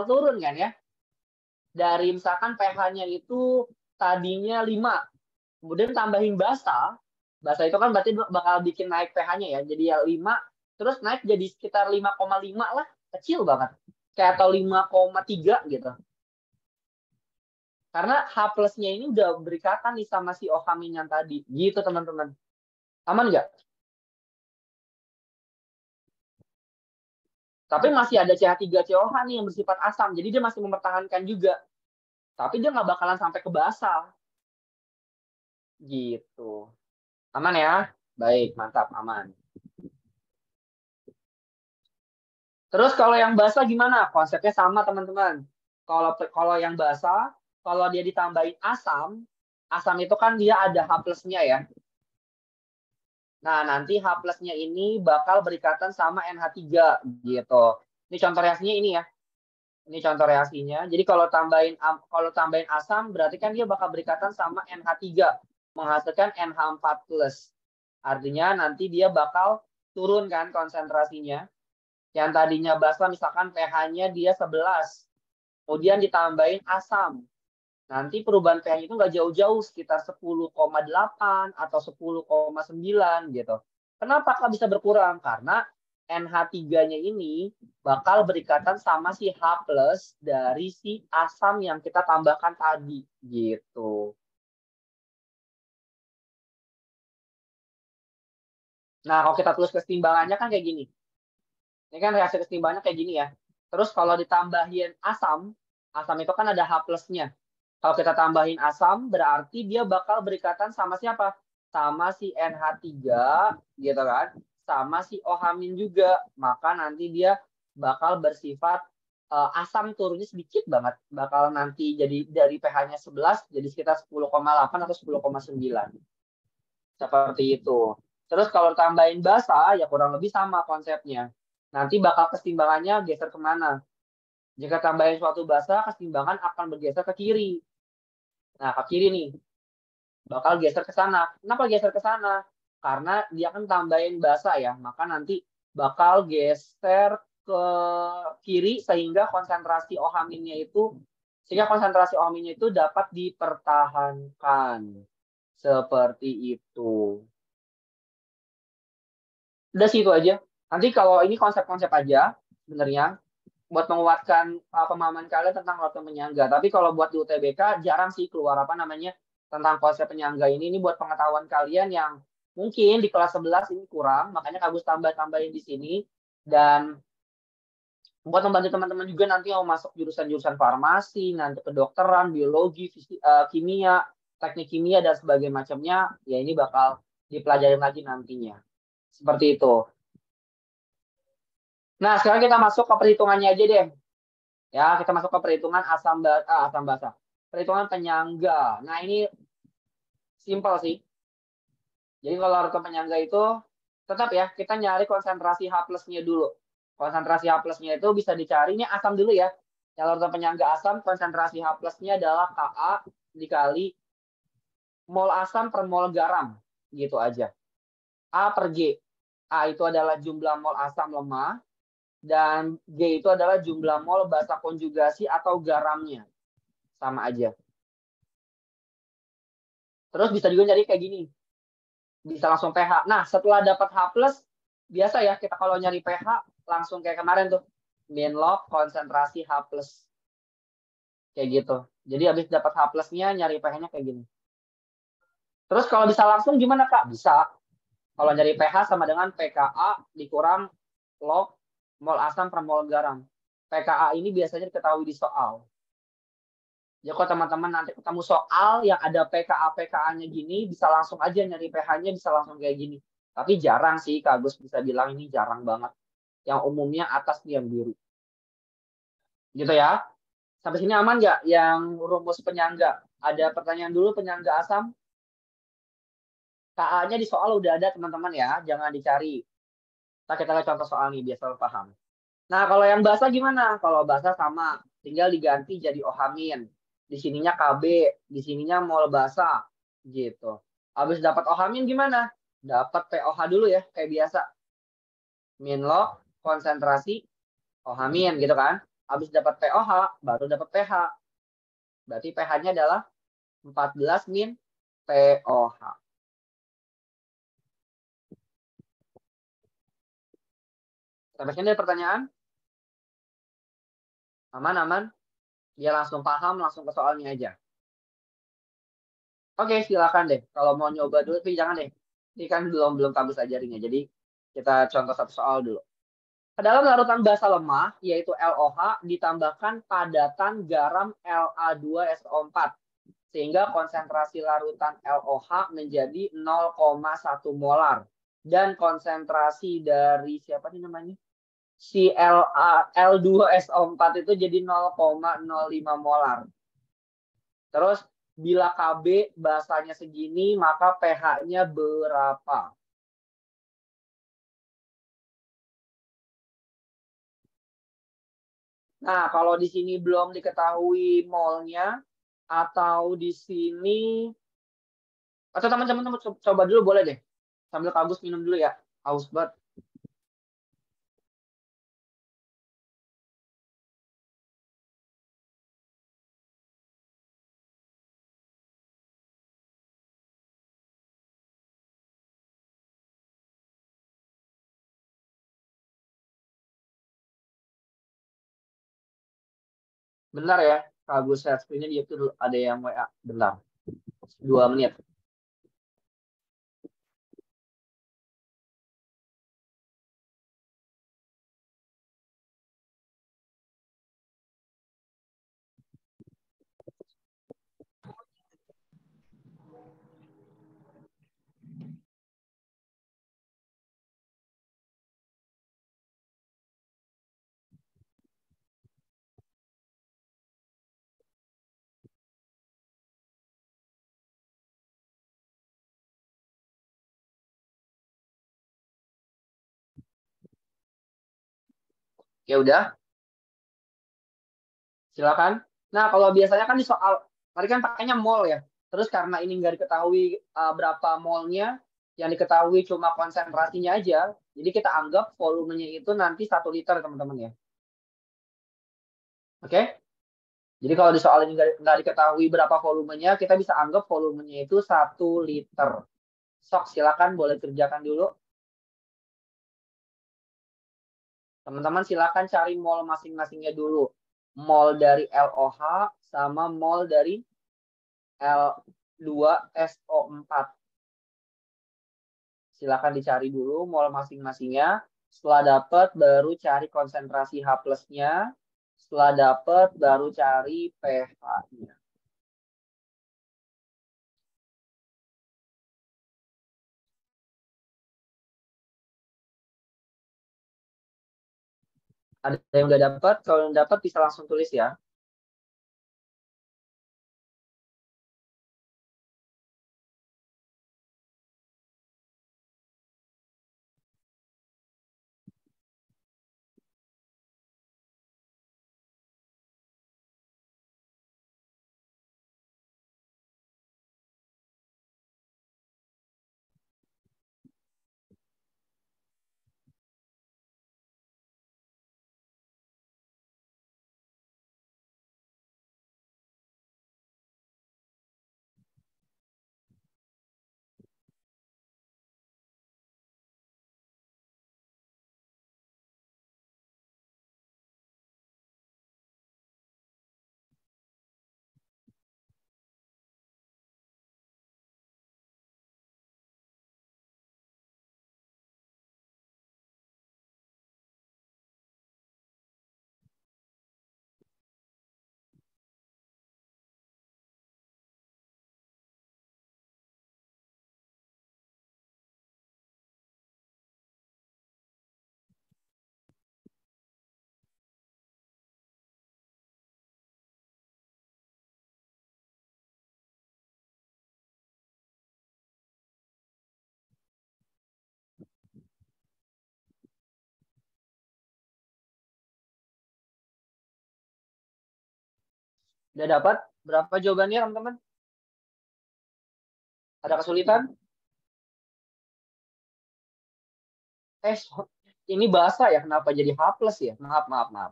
turun kan ya. Dari misalkan pH-nya itu tadinya 5, kemudian tambahin basa itu kan berarti bakal bikin naik pH-nya ya. Jadi ya 5, terus naik jadi sekitar 5,5 lah, kecil banget. Kayak atau 5,3 gitu. Karena H+-nya ini udah berikatan nih sama si OH- yang tadi. Gitu teman-teman. Aman nggak? Tapi masih ada CH3COH nih yang bersifat asam. Jadi dia masih mempertahankan juga. Tapi dia nggak bakalan sampai ke basa. Gitu. Aman ya? Baik, mantap, aman. Terus kalau yang basa gimana? Konsepnya sama teman-teman. Kalau yang basa, kalau dia ditambahin asam, asam itu kan dia ada H+-nya ya. Nah, nanti H+-nya ini bakal berikatan sama NH3 gitu. Ini contoh reaksinya ini ya. Ini contoh reaksinya. Jadi kalau tambahin asam berarti kan dia bakal berikatan sama NH3 menghasilkan NH4+. Artinya nanti dia bakal turun kan konsentrasinya. Yang tadinya basa misalkan pH-nya dia 11. Kemudian ditambahin asam. Nanti perubahan pH itu nggak jauh-jauh, sekitar 10,8 atau 10,9 gitu. Kenapa Kak bisa berkurang? Karena NH3-nya ini bakal berikatan sama si H+ dari si asam yang kita tambahkan tadi gitu. Nah, kalau kita tulis keseimbangannya kan kayak gini. Ini kan reaksi keseimbangannya kayak gini ya. Terus kalau ditambahin asam, asam itu kan ada H+-nya. Kalau kita tambahin asam, berarti dia bakal berikatan sama siapa? Sama si NH3, gitu kan? Sama si OH- juga. Maka nanti dia bakal bersifat asam turunnya sedikit banget. Bakal nanti jadi dari pH-nya 11, jadi sekitar 10,8 atau 10,9. Seperti itu. Terus kalau tambahin basa, ya kurang lebih sama konsepnya. Nanti bakal keseimbangannya geser kemana? Jika tambahin suatu basa, keseimbangan akan bergeser ke kiri. Nah, ke kiri nih. Bakal geser ke sana. Kenapa geser ke sana? Karena dia kan tambahin basa ya. Maka nanti bakal geser ke kiri sehingga konsentrasi OH-nya itu dapat dipertahankan. Seperti itu. Udah sih itu aja. Nanti kalau ini konsep-konsep aja sebenarnya buat menguatkan pemahaman kalian tentang larutan penyangga. Tapi kalau buat di UTBK jarang sih keluar apa namanya tentang konsep penyangga ini. Ini buat pengetahuan kalian yang mungkin di kelas 11 ini kurang, makanya Kak tambahin di sini. Dan buat membantu teman-teman juga nanti mau masuk jurusan-jurusan farmasi, nanti kedokteran, biologi, kimia, teknik kimia dan sebagainya macamnya, ya ini bakal dipelajarin lagi nantinya. Seperti itu. Nah, sekarang kita masuk ke perhitungannya aja deh. Ya, kita masuk ke perhitungan asam basa. Perhitungan penyangga. Nah, ini simpel sih. Jadi kalau larutan penyangga itu tetap ya, kita nyari konsentrasi H+-nya dulu. Konsentrasi H+-nya itu bisa dicari, ini asam dulu ya. Yang larutan penyangga asam, konsentrasi H+-nya adalah Ka dikali mol asam per mol garam. Gitu aja. A per G. A itu adalah jumlah mol asam lemah. Dan G itu adalah jumlah mol basa konjugasi atau garamnya. Sama aja. Terus bisa juga nyari kayak gini. Bisa langsung pH. Nah, setelah dapat H+, biasa ya kita kalau nyari pH langsung kayak kemarin tuh. Min log konsentrasi H+. Kayak gitu. Jadi habis dapat H+-nya nyari pH-nya kayak gini. Terus kalau bisa langsung gimana Kak? Bisa. Kalau nyari pH sama dengan pKa dikurang log mol asam per mol garam. pKa ini biasanya diketahui di soal. Ya kalau teman-teman nanti ketemu soal yang ada PKA-PKA-nya gini, bisa langsung aja nyari pH-nya, bisa langsung kayak gini. Tapi jarang sih, Kak Agus bisa bilang ini jarang banget. Yang umumnya atas yang biru. Gitu ya. Sampai sini aman nggak yang rumus penyangga? Ada pertanyaan dulu penyangga asam? KA-nya di soal udah ada teman-teman ya, jangan dicari. Kita lihat contoh soal nih, biar selalu paham. Nah, kalau yang basa gimana? Kalau basa sama, tinggal diganti jadi OH-. Di sininya KB, di sininya mol basa. Gitu. Habis dapat OH- gimana? Dapat POH dulu ya, kayak biasa. Min log, konsentrasi, OH- gitu kan. Habis dapat POH, baru dapat pH. Berarti pH-nya adalah 14 min POH. Sampai sini ada pertanyaan? Aman-aman? Dia langsung paham, langsung ke soalnya aja. Oke, silakan deh. Kalau mau nyoba dulu, tapi jangan deh. Ini kan belum kabus ajarinnya. Jadi kita contoh satu soal dulu. Ke dalam larutan basa lemah, yaitu LOH, ditambahkan padatan garam La2SO4. Sehingga konsentrasi larutan LOH menjadi 0,1 molar. Dan konsentrasi dari siapa nih namanya? Si L2SO4 itu jadi 0,05 molar. Terus bila KB basanya segini, maka pH-nya berapa? Nah, kalau di sini belum diketahui molnya, atau di sini, atau teman-teman coba dulu boleh deh. Sambil kabus minum dulu ya. Haus banget. Bentar ya, kalau gue share screen-nya dia tuh ada yang WA. Bentar. 2 menit. Ya udah, silakan. Nah, kalau biasanya kan di soal tadi kan pakainya mol ya. Terus karena ini nggak diketahui berapa molnya, yang diketahui cuma konsentrasinya aja. Jadi kita anggap volumenya itu nanti 1 liter, teman-teman ya. Oke? Jadi kalau di soal ini nggak diketahui berapa volumenya, kita bisa anggap volumenya itu 1 liter. Sok, silakan boleh kerjakan dulu. Teman-teman silakan cari mol masing-masingnya dulu. Mol dari LOH sama mol dari L2SO4. Silakan dicari dulu mol masing-masingnya. Setelah dapat baru cari konsentrasi H plusnya. Setelah dapat baru cari pH-nya. Ada yang udah dapat? Kalau yang dapat bisa langsung tulis ya. Udah dapat? Berapa jawabannya, teman-teman? Ada kesulitan? Ini bahasa ya, kenapa jadi H plus ya? Maaf, maaf, maaf.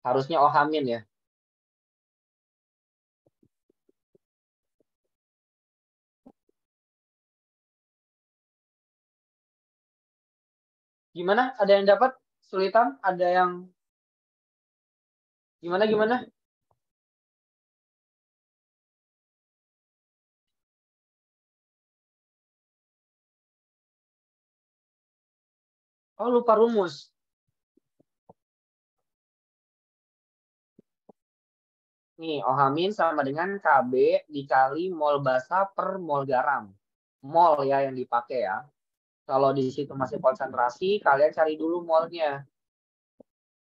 Harusnya OH- ya. Gimana? Ada yang dapat kesulitan? Ada yang gimana? Oh, lupa rumus. Nih, OH- sama dengan KB dikali mol basa per mol garam. Mol ya yang dipakai ya. Kalau di situ masih konsentrasi, kalian cari dulu molnya.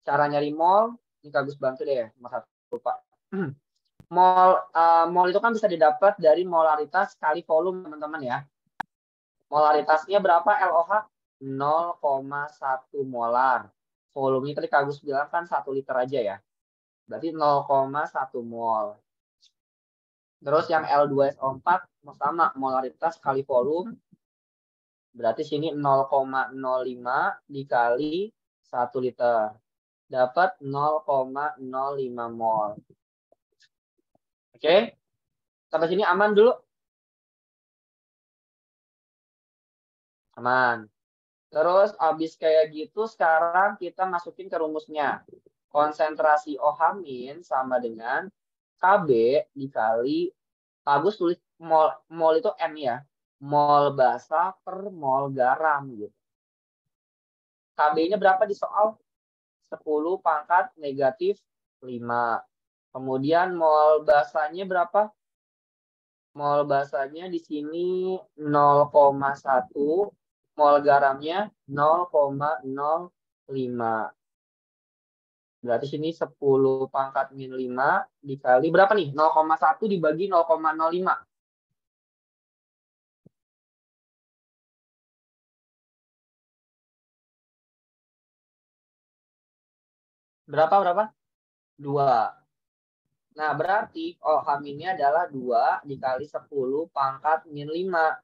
Cara nyari mol, ini Kak bantu deh, Mas satu lupa. Mol itu kan bisa didapat dari molaritas kali volume, teman-teman ya. Molaritasnya berapa LOH? 0,1 molar. Volumenya tadi Kak bilang kan 1 liter aja ya. Berarti 0,1 mol. Terus yang L2SO4 sama molaritas kali volume. Berarti sini 0,05 dikali 1 liter. Dapat 0,05 mol. Oke? Sampai sini aman dulu? Aman. Terus habis kayak gitu sekarang kita masukin ke rumusnya. konsentrasi OH- sama dengan KB dikali, Pak Agus tulis mol itu M ya, mol basa per mol garam gitu. KB-nya berapa di soal? 10 pangkat negatif 5. Kemudian mol basanya berapa? Mol basanya di sini 0,1, mol garamnya 0,05. Berarti sini 10 pangkat min 5 dikali berapa nih? 0,1 dibagi 0,05. Berapa? 2. Nah, berarti OH-nya adalah 2 dikali 10 pangkat min 5.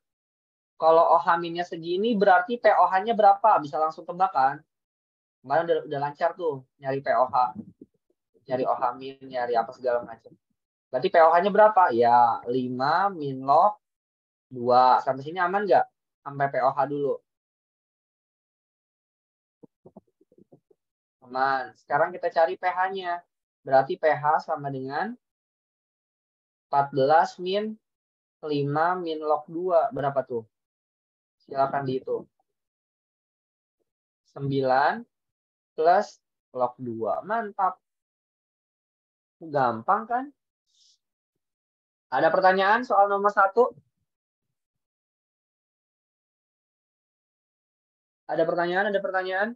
Kalau OH-nya segini berarti POH-nya berapa? Bisa langsung tebak kan? Kemarin udah lancar tuh nyari POH. Nyari OH-, nyari apa segala macam. Berarti POH-nya berapa? Ya, 5 min log 2. Sampai sini aman nggak? Sampai POH dulu. Aman. Sekarang kita cari pH-nya. Berarti pH sama dengan 14 min 5 min log 2. Berapa tuh? Silakan dihitung. 9 plus log 2. Mantap. Gampang kan? Ada pertanyaan soal nomor 1? Ada pertanyaan?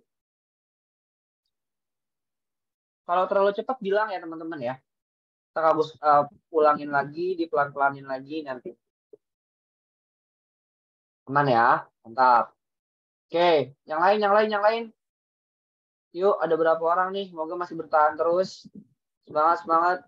Kalau terlalu cepat bilang ya teman-teman ya. Kita harus ulangin lagi, dipelan-pelanin lagi nanti. Aman ya? Mantap. Oke, yang lain. Yuk, ada berapa orang nih? Semoga masih bertahan terus. Semangat.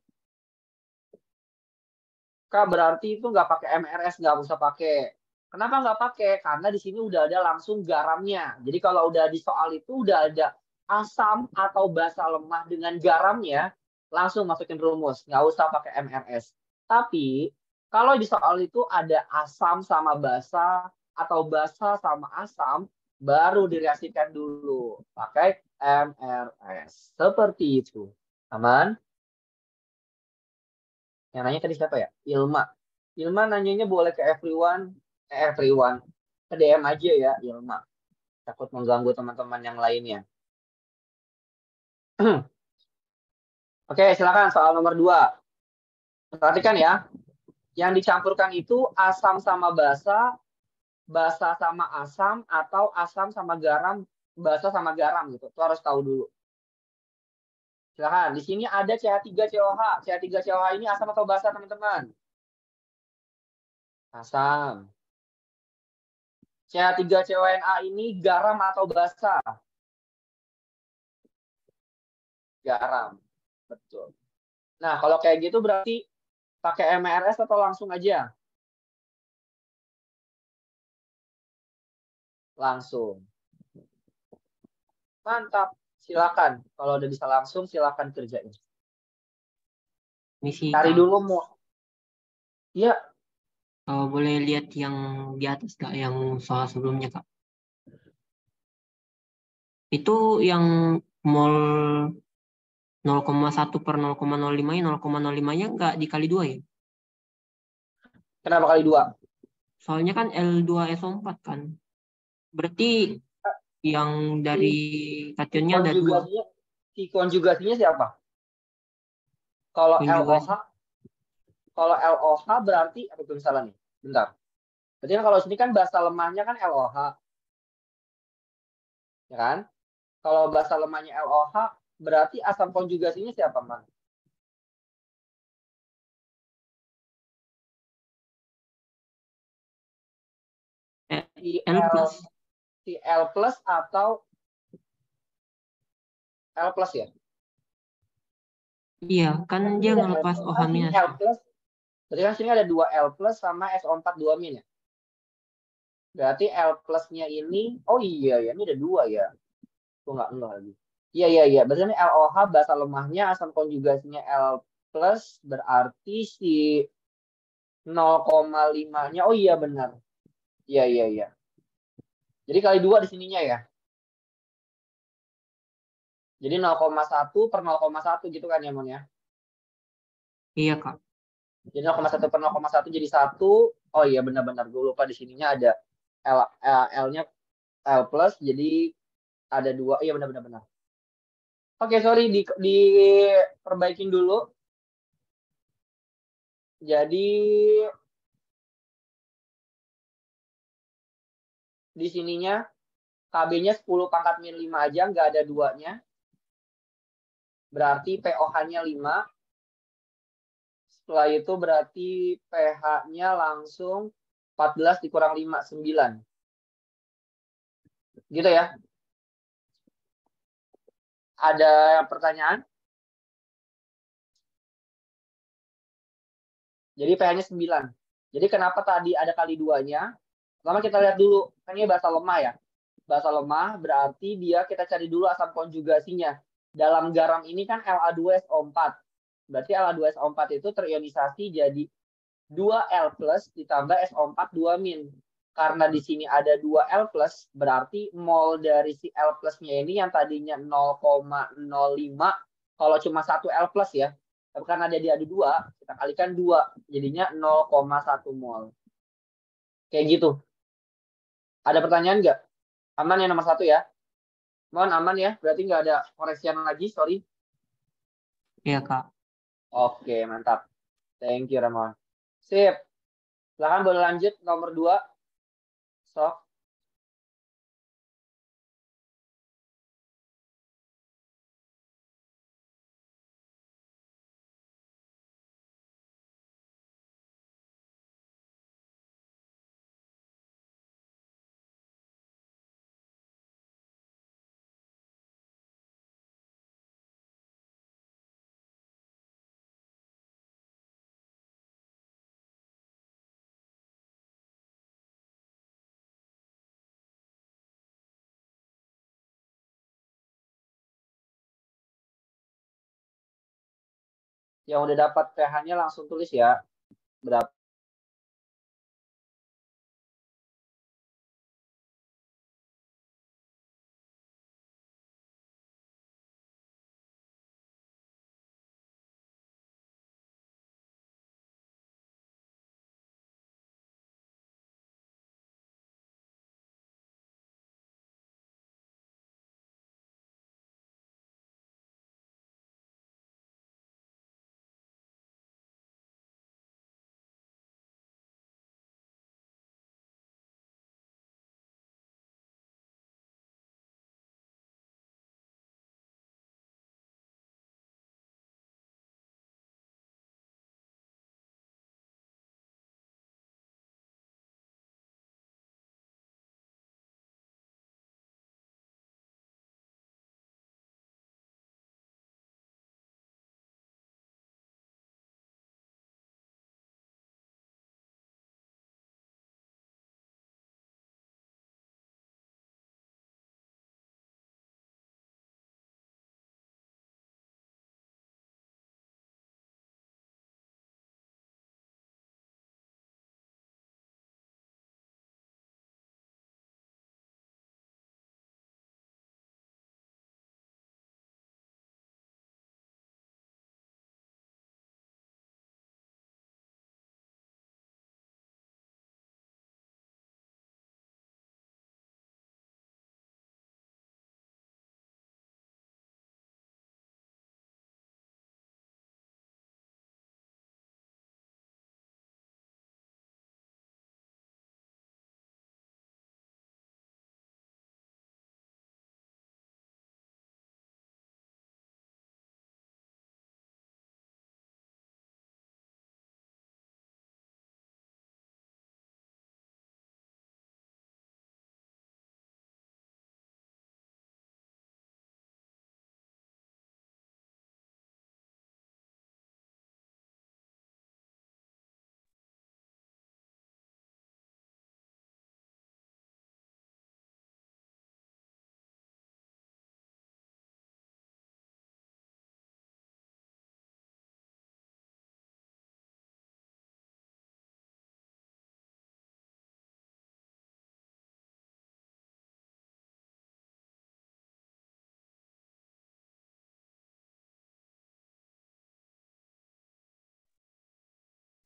Kak, berarti itu nggak pakai MRS, nggak usah pakai. Kenapa nggak pakai? Karena di sini udah ada langsung garamnya. Jadi kalau udah di soal itu udah ada asam atau basa lemah dengan garamnya, langsung masukin rumus. Nggak usah pakai MRS. Tapi kalau di soal itu ada asam sama basa atau basa sama asam, baru direaksikan dulu pakai MRS. Seperti itu. Aman? Yang nanya tadi siapa ya? Ilma nanyanya boleh ke everyone. Ke DM aja ya, Ilma. Takut mengganggu teman-teman yang lainnya. Oke, silakan soal nomor 2. Perhatikan ya. Yang dicampurkan itu asam sama basa, basa sama asam, atau asam sama garam, basa sama garam gitu. Itu harus tahu dulu. Silakan. Di sini ada CH3COH. CH3COH ini asam atau basa, teman-teman? Asam. CH3CONA ini garam atau basa? Garam. Betul. Nah, kalau kayak gitu berarti pakai MRS atau langsung aja? Langsung. Mantap. Silakan. Kalau udah bisa langsung, silakan kerjain. Misi Cari Kak, dulu mau. Iya. boleh lihat yang di atas Kak, yang soal sebelumnya Kak. Itu yang mol 0,1 per 0,05 nya 0,05-nya nggak dikali 2 ya? Kenapa kali 2? Soalnya kan L2SO4 kan. Berarti yang dari kationnya ada 2. Si konjugasinya siapa? Kalau LOH, berarti apa itu salah nih? Bentar. Berarti kan kalau sini kan basa lemahnya kan LOH. Ya kan? Kalau basa lemahnya LOH, berarti asam konjugasinya siapa, Man? L plus. Si L plus atau L plus ya? Iya, kan dia ngelepas OH minus. L plus. Berarti kan sini ada 2 L plus sama SO4 2 min ya? Berarti L plusnya ini, oh iya ya, ini ada 2 ya. Itu nggak lagi. Iya. Berarti ini LOH basa lemahnya, asam konjugasinya L plus, berarti si 0,5-nya, oh iya benar. Iya. Jadi kali 2 di sininya ya. Jadi 0,1 per 0,1 gitu kan ya, Mon ya? Iya, Kak. Jadi 0,1 per 0,1 jadi 1. Oh iya, benar-benar. Gue lupa di sininya ada L-nya L plus, jadi ada 2. Iya, benar-benar. Oke, sorry. Diperbaikin dulu. Jadi, di sininya KB-nya 10 pangkat min 5 aja, nggak ada 2-nya. Berarti POH-nya 5. Setelah itu berarti pH-nya langsung 14 dikurang 5, 9. Gitu ya. Ada pertanyaan? Jadi pH-nya 9. Jadi kenapa tadi ada kali 2-nya? Pertama kita lihat dulu. Kan ini basa lemah ya. Basa lemah berarti dia kita cari dulu asam konjugasinya. Dalam garam ini kan La2SO4. Berarti La2SO4 itu terionisasi jadi 2L plus ditambah SO4 2 min. Karena di sini ada 2L plus, berarti mol dari si L plusnya ini yang tadinya 0,05, kalau cuma 1 L plus ya, tapi karena dia ada 2, kita kalikan 2, jadinya 0,1 mol. Kayak gitu. Ada pertanyaan nggak? Aman ya nomor 1 ya? Mohon aman ya, berarti nggak ada koreksian lagi, sorry. Iya, Kak. Oke, mantap. Thank you, Ramon. Sip. Silahkan boleh lanjut nomor 2. So. Yang udah dapat pH-nya langsung tulis ya. Berapa?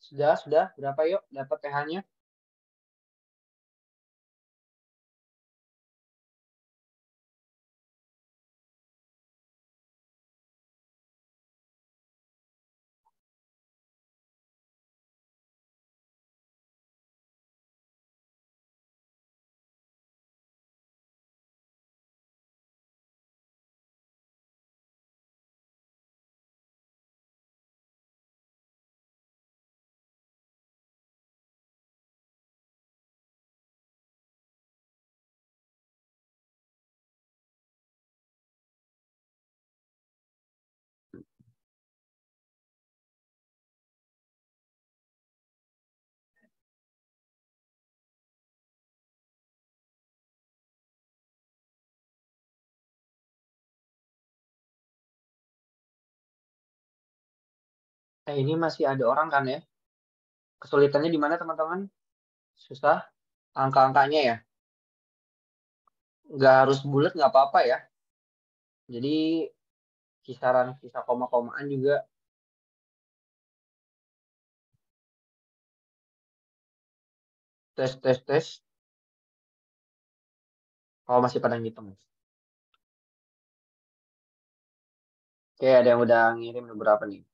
Sudah. Berapa yuk dapat pH-nya? Ini masih ada orang kan ya? Kesulitannya di mana teman-teman? Susah? Angka-angkanya ya? Nggak harus bulat, nggak apa-apa ya. Jadi kisaran kisah koma-komaan juga. Tes. Kalau masih pada ngitung. Oke, ada yang udah ngirim beberapa nih.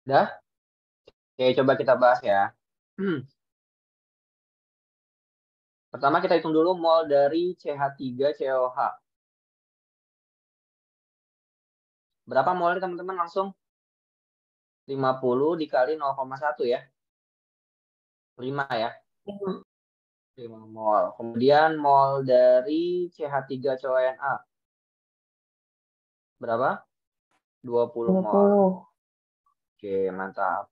Udah? Oke, coba kita bahas ya. Pertama kita hitung dulu mol dari CH3COH. Berapa molnya teman-teman langsung? 50 dikali 0,1 ya. 5 ya. 5 mol. Kemudian mol dari CH3CONA. Berapa? 20 mol. Oke, mantap.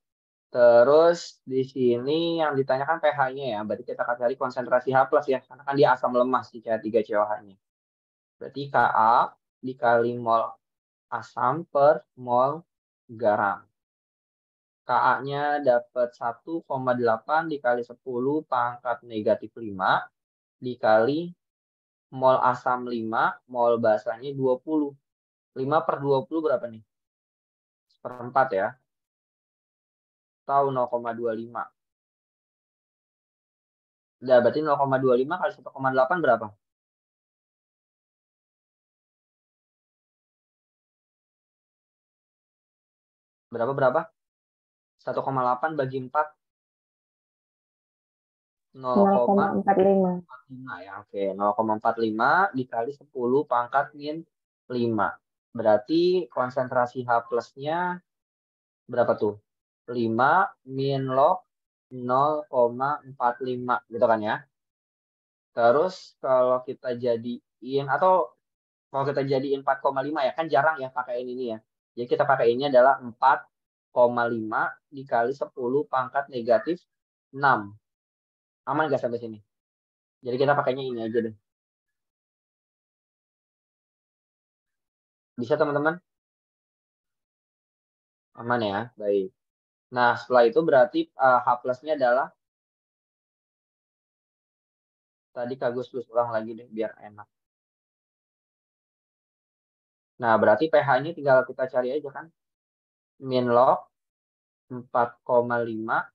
Terus di sini yang ditanyakan pH-nya ya. Berarti kita akan cari konsentrasi H+ ya. Karena kan dia asam lemah si CH3COH-nya. Berarti Ka dikali mol asam per mol garam. Ka-nya dapat 1,8 dikali 10 pangkat negatif 5 dikali mol asam 5, mol basanya 20. 5 per 20 berapa nih? Seperempat ya. Atau 0,25. Udah, berarti 0,25 kali 1,8 berapa? Berapa? 1,8 bagi 4. 0,45 ya. Oke, 0,45 dikali 10 pangkat min 5. Berarti konsentrasi H plusnya berapa tuh? 5 min log 0,45 gitu kan ya. Terus kalau kita jadiin atau kalau kita jadiin 4,5 ya kan jarang ya pakai ini ya. Jadi kita pakai ini adalah 4,5 dikali 10 pangkat negatif 6. Aman nggak sampai sini? Jadi kita pakainya ini aja deh. Bisa teman-teman? Aman ya? Baik. Nah, setelah itu berarti H plusnya adalah tadi Kak tulis ulang lagi deh biar enak. Nah, berarti pH-nya tinggal kita cari aja kan. Min log 4,5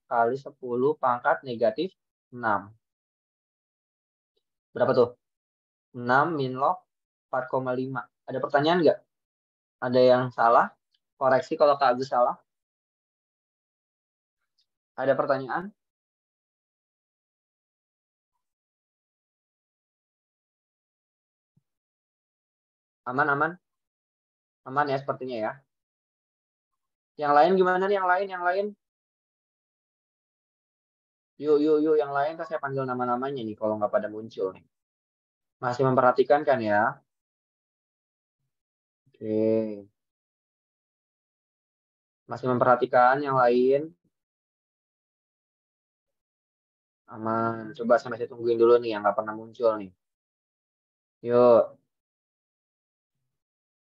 kali 10 pangkat negatif 6. Berapa tuh? 6 min log 4,5. Ada pertanyaan nggak? Ada yang salah? Koreksi kalau Kak Agus salah. Ada pertanyaan? Aman, aman? Aman ya sepertinya ya. Yang lain gimana nih? Yang lain, yang lain? Yuk, yang lain kan saya panggil nama-namanya nih kalau nggak pada muncul nih. Masih memperhatikan kan ya? Oke. Masih memperhatikan yang lain? Aman. Coba sampai saya tungguin dulu nih yang nggak pernah muncul nih. Yuk.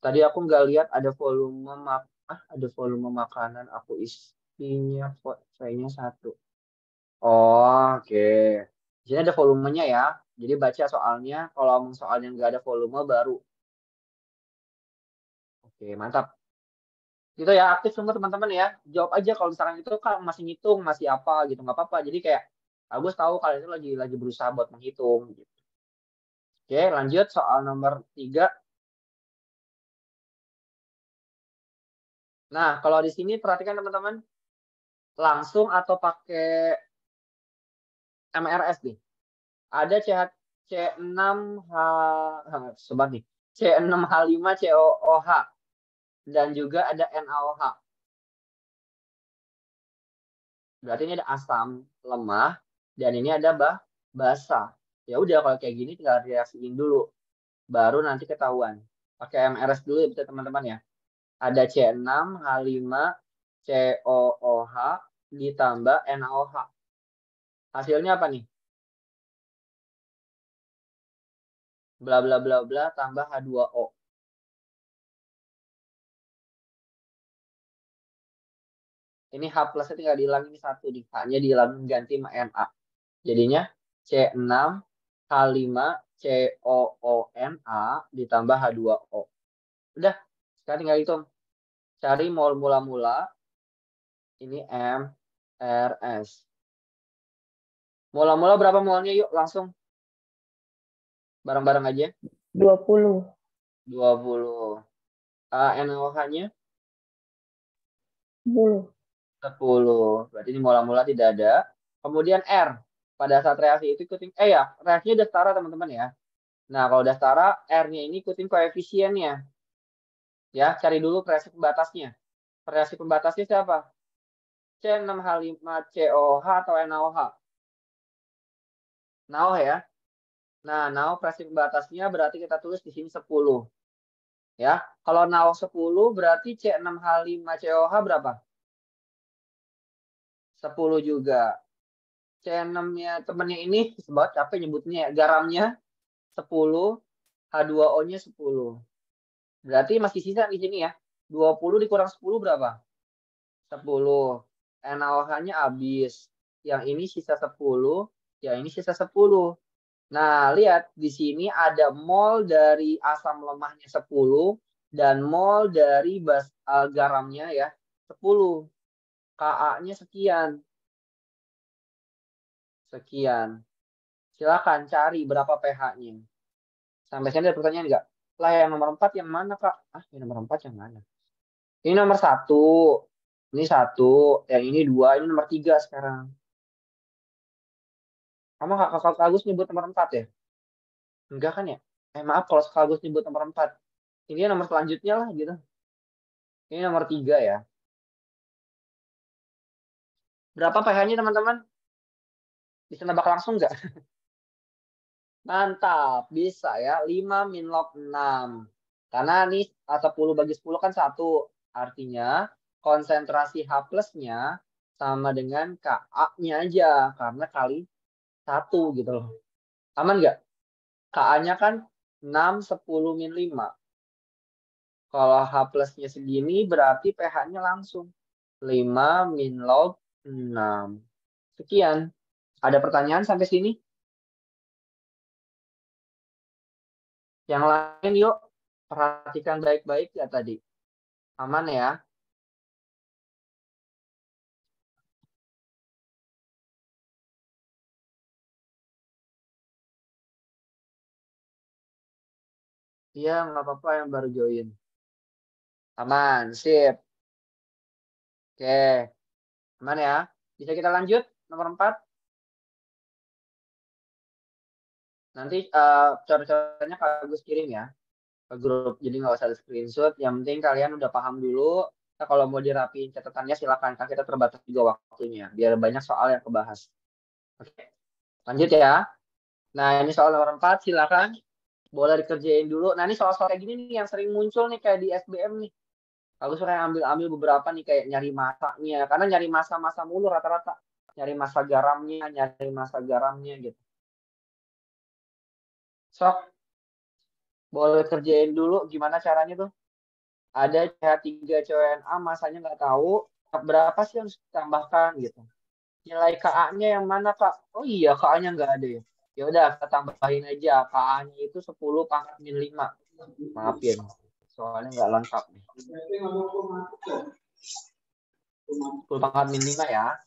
Tadi aku nggak lihat ada ada volume makanan aku isinya kok kayaknya 1. Oh, oke. Di sini ada volumenya ya. Jadi baca soalnya. Kalau ngomong soalnya nggak ada volume baru. Oke, mantap. Gitu ya, aktif semua teman-teman ya. Jawab aja kalau misalkan itu kan masih ngitung, masih apa gitu, nggak apa-apa. Jadi kayak Agus tahu kalian itu lagi berusaha buat menghitung. Gitu. Oke, lanjut soal nomor 3. Nah, kalau di sini perhatikan teman-teman, langsung atau pakai MRS nih. Ada C6H, sobat nih, C6H5 COOH dan juga ada NaOH. Berarti ini ada asam lemah dan ini ada basa. Ya udah kalau kayak gini tinggal reaksiin dulu, baru nanti ketahuan. Pakai MRS dulu ya teman-teman ya. Ada C6H5 COOH ditambah NaOH. Hasilnya apa nih? Bla bla bla bla tambah H2O. Ini H plusnya tinggal dihilangin 1 nih. Hanya dihilangin ganti sama Na. Jadinya C6H5 COONA ditambah H2O. Udah, sekarang tinggal hitung. Cari mol mula-mula. Ini MRS. Mula-mula berapa molnya yuk langsung. Bareng-bareng aja. 20. 20. NaOH-nya 10. 10. Berarti ini mula-mula tidak ada. Kemudian R. Pada saat reaksi itu ikutin. Ya, reaksinya udah setara teman-teman ya. Nah, kalau udah setara, R-nya ini ikutin koefisiennya. Ya, cari dulu reaksi pembatasnya. Reaksi pembatasnya siapa? C6H5COH atau NaOH? NaOH ya. Nah, NaOH reaksi pembatasnya berarti kita tulis di sini 10. Ya, kalau NaOH 10 berarti C6H5COH berapa? 10 juga. C6-nya temennya ini sebab capek nyebutnya ya. Garamnya 10, H2O-nya 10. Berarti masih sisa di sini ya. 20 dikurang 10 berapa? 10. NaOH-nya habis. Yang ini sisa 10, yang ini sisa 10. Nah, lihat di sini ada mol dari asam lemahnya 10 dan mol dari garamnya ya 10. Ka-nya sekian. Sekian. Silakan cari berapa pH-nya. Sampai sini ada pertanyaan nggak? Lah yang nomor 4 yang mana, Kak? Yang nomor 4 yang mana? Ini nomor 1. Ini 1. Yang ini 2. Ini nomor 3 sekarang. Kamu Kak Agus nyebut nomor 4 ya? Enggak kan ya? Maaf kalau Kak Agus nyebut nomor 4. Ini nomor selanjutnya lah gitu. Ini nomor 3 ya. Berapa pH-nya teman-teman? Bisa nebak langsung nggak? Mantap, bisa ya. 5 min log 6. Karena ini 10 bagi 10 kan 1. Artinya konsentrasi H plusnya sama dengan Ka-nya aja. Karena kali 1 gitu loh. Aman nggak? Ka-nya kan 6, 10 min 5. Kalau H plusnya segini berarti pH-nya langsung 5 min log 6. Sekian. Ada pertanyaan sampai sini? Yang lain yuk, perhatikan baik-baik ya tadi. Aman ya? Iya, nggak apa-apa yang baru join. Aman, sip. Oke, aman ya. Bisa kita lanjut nomor 4. Nanti coret-coretnya Kak Agus kirim ya ke grup. Jadi nggak usah ada screenshot. Yang penting kalian udah paham dulu. Nah, kalau mau dirapiin catatannya silakan. Kan kita terbatas juga waktunya. Biar banyak soal yang kebahas. Oke, lanjut ya. Nah, ini soal nomor 4. Silakan. Boleh dikerjain dulu. Nah, ini soal-soal kayak gini nih yang sering muncul nih kayak di SBM nih. Aku suka ambil-ambil beberapa nih kayak nyari masanya. Karena nyari masa-masa mulu rata-rata. Nyari masa garamnya gitu. Sok, boleh kerjain dulu gimana caranya tuh. Ada CH3 CONA masanya nggak tahu. Berapa sih yang harus ditambahkan gitu. Nilai KA-nya yang mana, Kak? Oh iya, KA-nya nggak ada ya. Ya udah, kita tambahin aja. KA-nya itu 10 pangkat min 5. Maafin, soalnya nggak lengkap nih. 10 pangkat min 5 ya.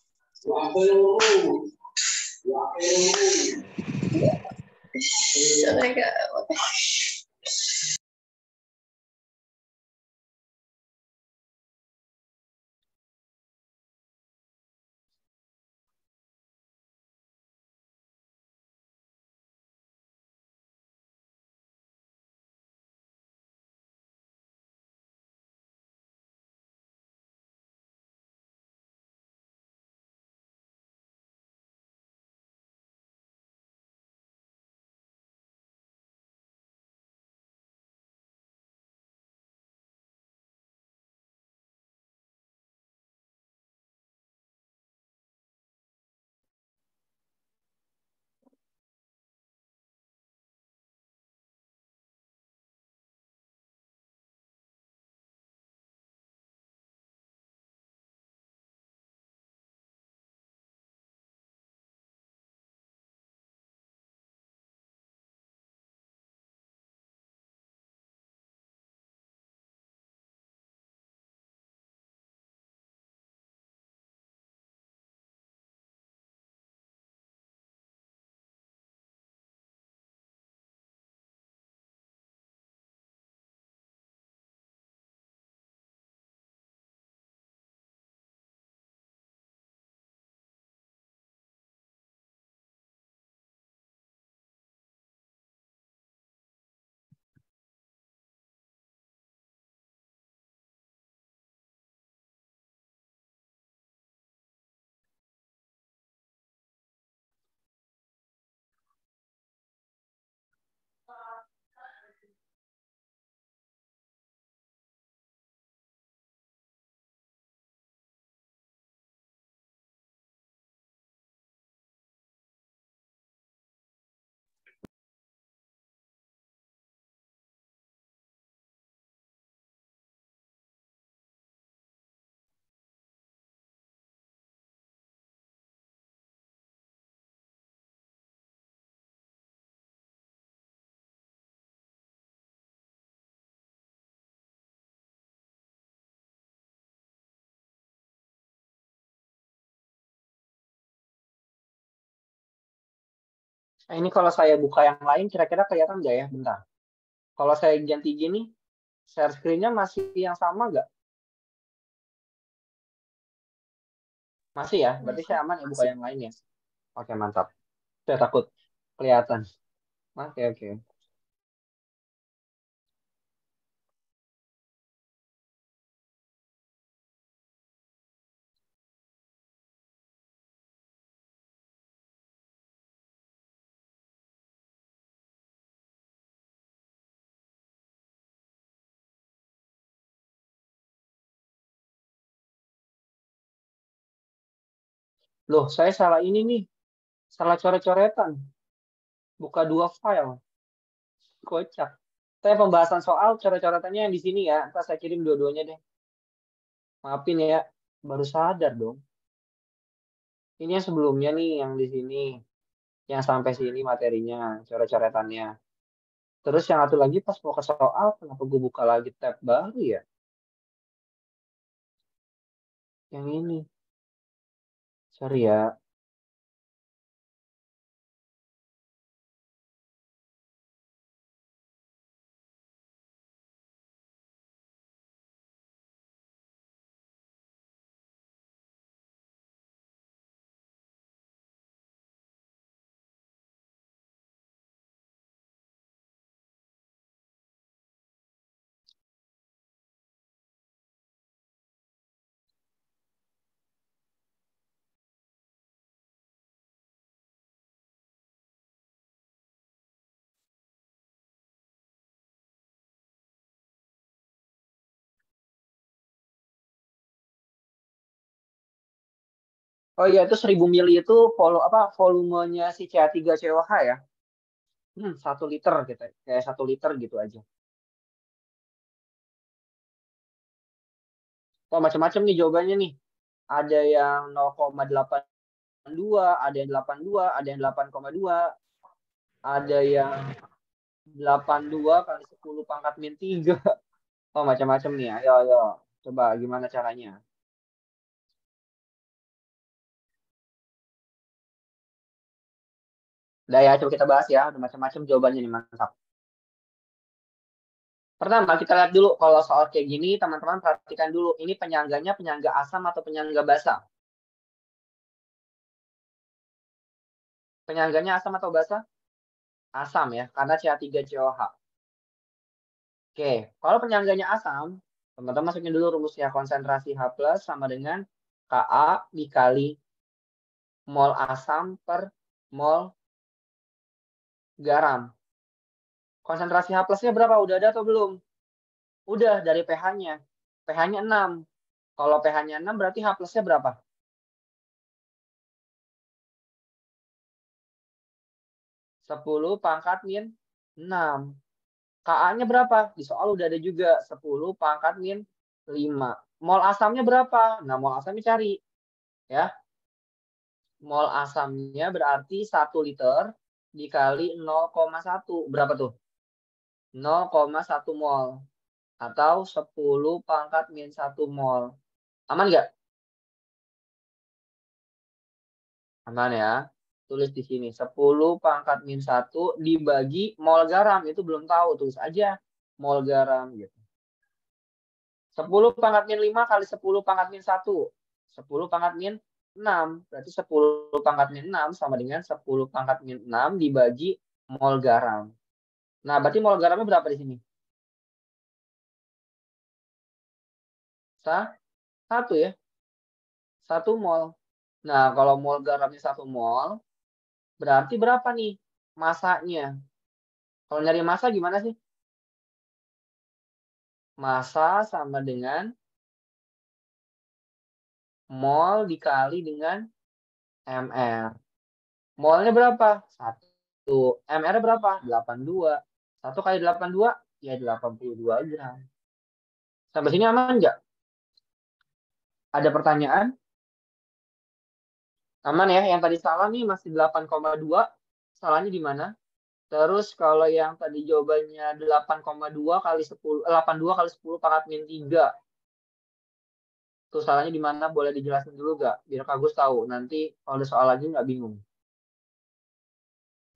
Nah, ini kalau saya buka yang lain kira-kira kelihatan nggak ya? Bentar. Kalau saya ganti gini, share screen-nya masih yang sama nggak? Masih ya? Berarti saya aman ya buka yang lain ya? Oke, mantap. Saya takut kelihatan. Oke, oke. Loh, saya salah ini nih. Salah coret-coretan. Buka dua file. Kocak. Saya pembahasan soal coret-coretannya yang di sini ya. Ntar saya kirim dua-duanya deh. Maafin ya. Baru sadar dong. Ini yang sebelumnya nih, yang di sini. Yang sampai sini materinya, coret-coretannya. Terus yang satu lagi pas mau ke soal, kenapa gue buka lagi tab baru ya? Yang ini. Sorry ya. Oh iya, itu 1000 mili itu volumenya si CH3COH ya. 1 liter gitu. Kayak 1 liter gitu aja. Oh, macam-macam nih jawabannya nih. Ada yang 0,82, ada yang 82, ada yang 8,2, ada yang 82 kali 10 pangkat min 3. Oh, macam-macam nih. Ayo, ayo. Coba gimana caranya? Udah ya, coba kita bahas ya. Udah macam-macam jawabannya nih, mantap. Pertama, kita lihat dulu kalau soal kayak gini, teman-teman perhatikan dulu. Ini penyangganya penyangga asam atau penyangga basa? Penyangganya asam atau basa? Asam ya, karena CH3COH. Oke, kalau penyangganya asam, teman-teman masukin dulu rumusnya. Konsentrasi H plus sama dengan Ka dikali mol asam per mol garam. Konsentrasi H plusnya berapa? Udah ada atau belum? Udah, dari pH-nya. pH-nya 6. Kalau pH-nya 6 berarti H plusnya berapa? 10 pangkat min 6. Ka-nya berapa? Di soal udah ada juga. 10 pangkat min 5. Mol asamnya berapa? Nah, mol asamnya cari. Ya. Mol asamnya berarti 1 liter dikali 0,1. Berapa tuh? 0,1 mol. Atau 10 pangkat min 1 mol. Aman nggak? Aman ya. Tulis di sini. 10 pangkat min 1 dibagi mol garam. Itu belum tahu. Tulis aja mol garam gitu. 10 pangkat min 5 kali 10 pangkat min 1. 10 pangkat min 6. Berarti 10 pangkat min 6 sama dengan 10 pangkat min 6 dibagi mol garam. Nah, berarti mol garamnya berapa di sini? 1 ya. 1 mol. Nah, kalau mol garamnya 1 mol, berarti berapa nih masanya? Kalau nyari massa gimana sih? Massa sama dengan mol dikali dengan mr. Molnya berapa? 1. MR berapa? 82. 1 kali 82 ya 82 gram. Sampai sini aman nggak? Ada pertanyaan? Aman ya? Yang tadi salah nih masih 8,2. Salahnya di mana? Terus kalau yang tadi jawabannya 8,2 kali 10, 82 kali 10 pangkat min 3. Tuh salahnya di mana? Boleh dijelasin dulu nggak? Biar Kak Gus tahu. Nanti kalau ada soal lagi nggak bingung.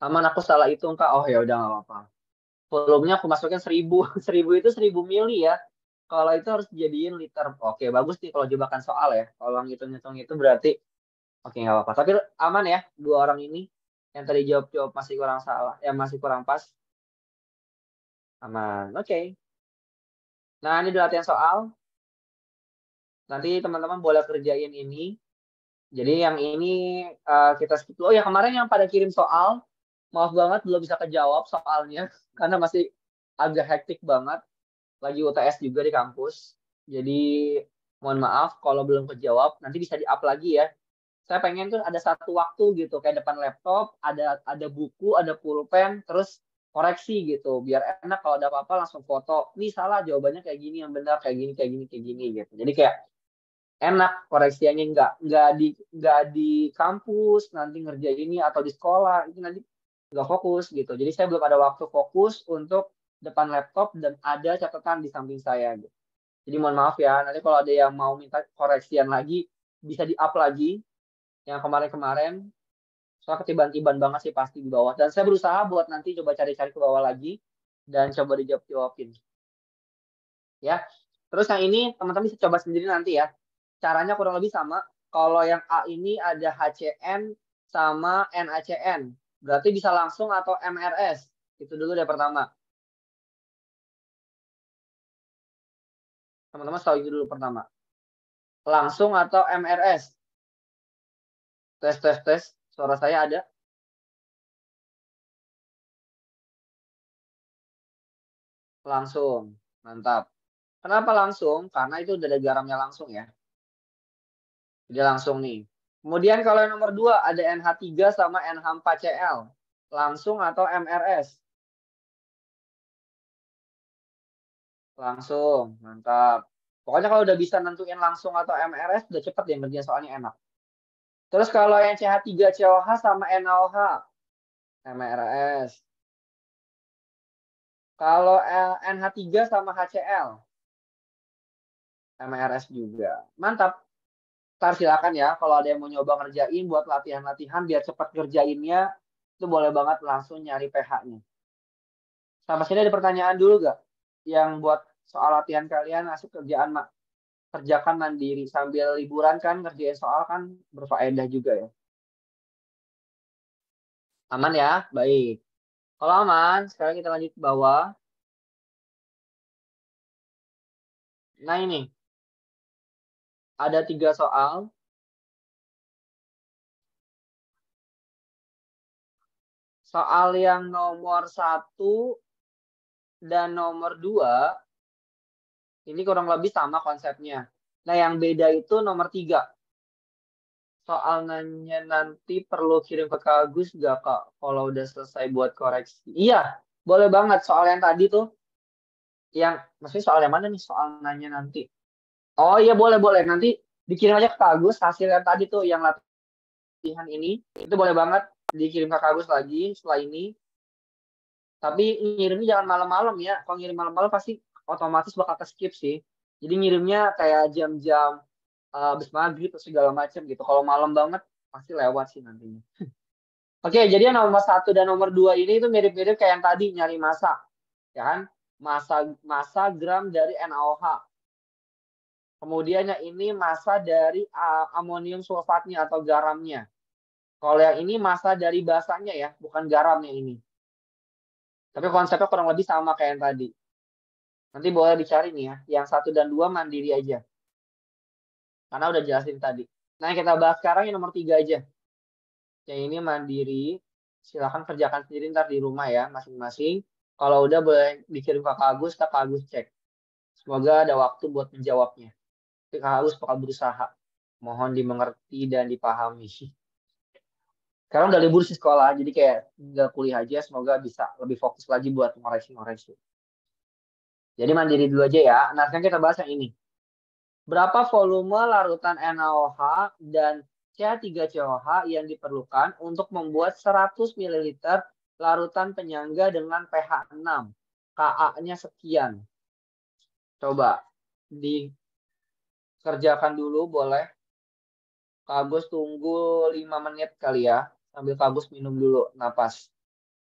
Aman aku salah itu enggak? Oh ya udah nggak apa-apa. Volumenya aku masukin 1000. 1000 itu 1000 mili ya. Kalau itu harus dijadiin liter. Oke, bagus nih kalau jebakan soal ya. Kalau ngitung-ngitung itu berarti oke nggak apa-apa. Tapi aman ya, dua orang ini yang tadi jawab-jawab masih kurang salah, yang masih kurang pas. Aman. Oke. Nah, ini udah latihan soal. Nanti teman-teman boleh kerjain ini. Jadi yang ini kita skip dulu. Oh ya, kemarin yang pada kirim soal, maaf banget belum bisa kejawab soalnya karena masih agak hektik banget. Lagi UTS juga di kampus. Jadi mohon maaf kalau belum kejawab, nanti bisa di-up lagi ya. Saya pengen tuh ada satu waktu gitu, kayak depan laptop, ada buku, ada pulpen, terus koreksi gitu. Biar enak kalau ada apa-apa langsung foto. Nih salah jawabannya kayak gini, yang benar kayak gini, kayak gini, kayak gini gitu. Jadi kayak enak koreksinya nggak di kampus nanti ngerjain ini atau di sekolah itu nanti nggak fokus gitu. Jadi saya belum ada waktu fokus untuk depan laptop dan ada catatan di samping saya gitu. Jadi mohon maaf ya, nanti kalau ada yang mau minta koreksian lagi, bisa di-up lagi yang kemarin-kemarin. Soalnya ketiban-tiban banget sih pasti di bawah. Dan saya berusaha buat nanti coba cari-cari ke bawah lagi dan coba dijawab-jawabin. Ya. Terus yang ini teman-teman bisa coba sendiri nanti ya. Caranya kurang lebih sama. Kalau yang A ini ada HCN sama NaCN. Berarti bisa langsung atau MRS. Itu dulu deh pertama. Teman-teman tahu itu dulu pertama. Langsung atau MRS? Tes, tes, tes. Suara saya ada? Langsung. Mantap. Kenapa langsung? Karena itu udah ada garamnya langsung ya. Jadi langsung nih. Kemudian kalau yang nomor 2 ada NH3 sama NH4Cl. Langsung atau MRS? Langsung, mantap. Pokoknya kalau udah bisa nentuin langsung atau MRS, udah cepet ya ngerjain soalnya enak. Terus kalau yang CH3COH sama NaOH, MRS. Kalau NH3 sama HCl, MRS juga. Mantap. Ntar silakan ya, kalau ada yang mau nyoba ngerjain buat latihan-latihan biar cepat ngerjainnya, itu boleh banget langsung nyari pH-nya. Sama sini ada pertanyaan dulu gak? Yang buat soal latihan kalian masuk kerjakan mandiri sambil liburan kan ngerjain soal kan berfaedah juga ya. Aman ya? Baik. Kalau aman, sekarang kita lanjut ke bawah. Nah ini, ada 3 soal. Soal yang nomor 1 dan nomor 2, ini kurang lebih sama konsepnya. Nah yang beda itu nomor 3. Soal nanya nanti perlu kirim ke Kak Agus gak Kak? Kalau udah selesai buat koreksi. Iya, boleh banget. Soal yang tadi tuh. Maksudnya soal yang mana nih? Soal nanya nanti. Oh iya boleh. Nanti dikirim aja ke Kak Agus. Hasil yang tadi tuh yang latihan ini. Itu boleh banget dikirim ke Kak Agus lagi setelah ini. Tapi ngirimnya jangan malam-malam ya. Kalau ngirim malam-malam pasti otomatis bakal ke-skip sih. Jadi ngirimnya kayak jam-jam habis maghrib atau segala macam gitu. Kalau malam banget pasti lewat sih nantinya. Oke, jadi yang nomor 1 dan nomor 2 ini itu mirip-mirip kayak yang tadi nyari massa, ya kan? Massa gram dari NaOH. Kemudian yang ini massa dari amonium sulfatnya atau garamnya. Kalau yang ini massa dari basanya ya, bukan garamnya ini. Tapi konsepnya kurang lebih sama kayak yang tadi. Nanti boleh dicari nih ya, yang 1 dan 2 mandiri aja. Karena udah jelasin tadi. Nah, kita bahas sekarang yang nomor 3 aja. Yang ini mandiri, silahkan kerjakan sendiri ntar di rumah ya masing-masing. Kalau udah boleh dikirim ke Kak Agus cek. Semoga ada waktu buat menjawabnya. Tapi Kak Agus bakal berusaha. Mohon dimengerti dan dipahami. Sekarang udah libur sih sekolah, jadi kayak tinggal kuliah aja. Semoga bisa lebih fokus lagi buat ngoreksi-ngoreksi. Jadi mandiri dulu aja ya. Nah sekarang kita bahas yang ini. Berapa volume larutan NaOH dan CH3COH yang diperlukan untuk membuat 100 ml larutan penyangga dengan pH 6. Ka-nya sekian. Coba dikerjakan dulu boleh. Kak Agus tunggu 5 menit kali ya. Sambil Kak Agus minum dulu napas.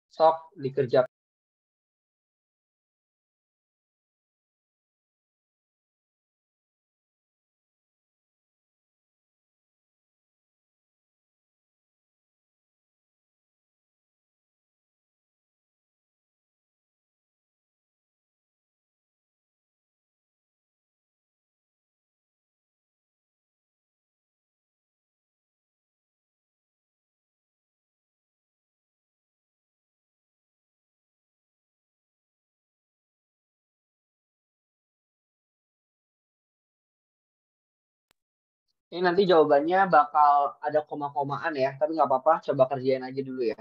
Sok dikerjakan. Ini nanti jawabannya bakal ada koma-komaan ya. Tapi nggak apa-apa. Coba kerjain aja dulu ya.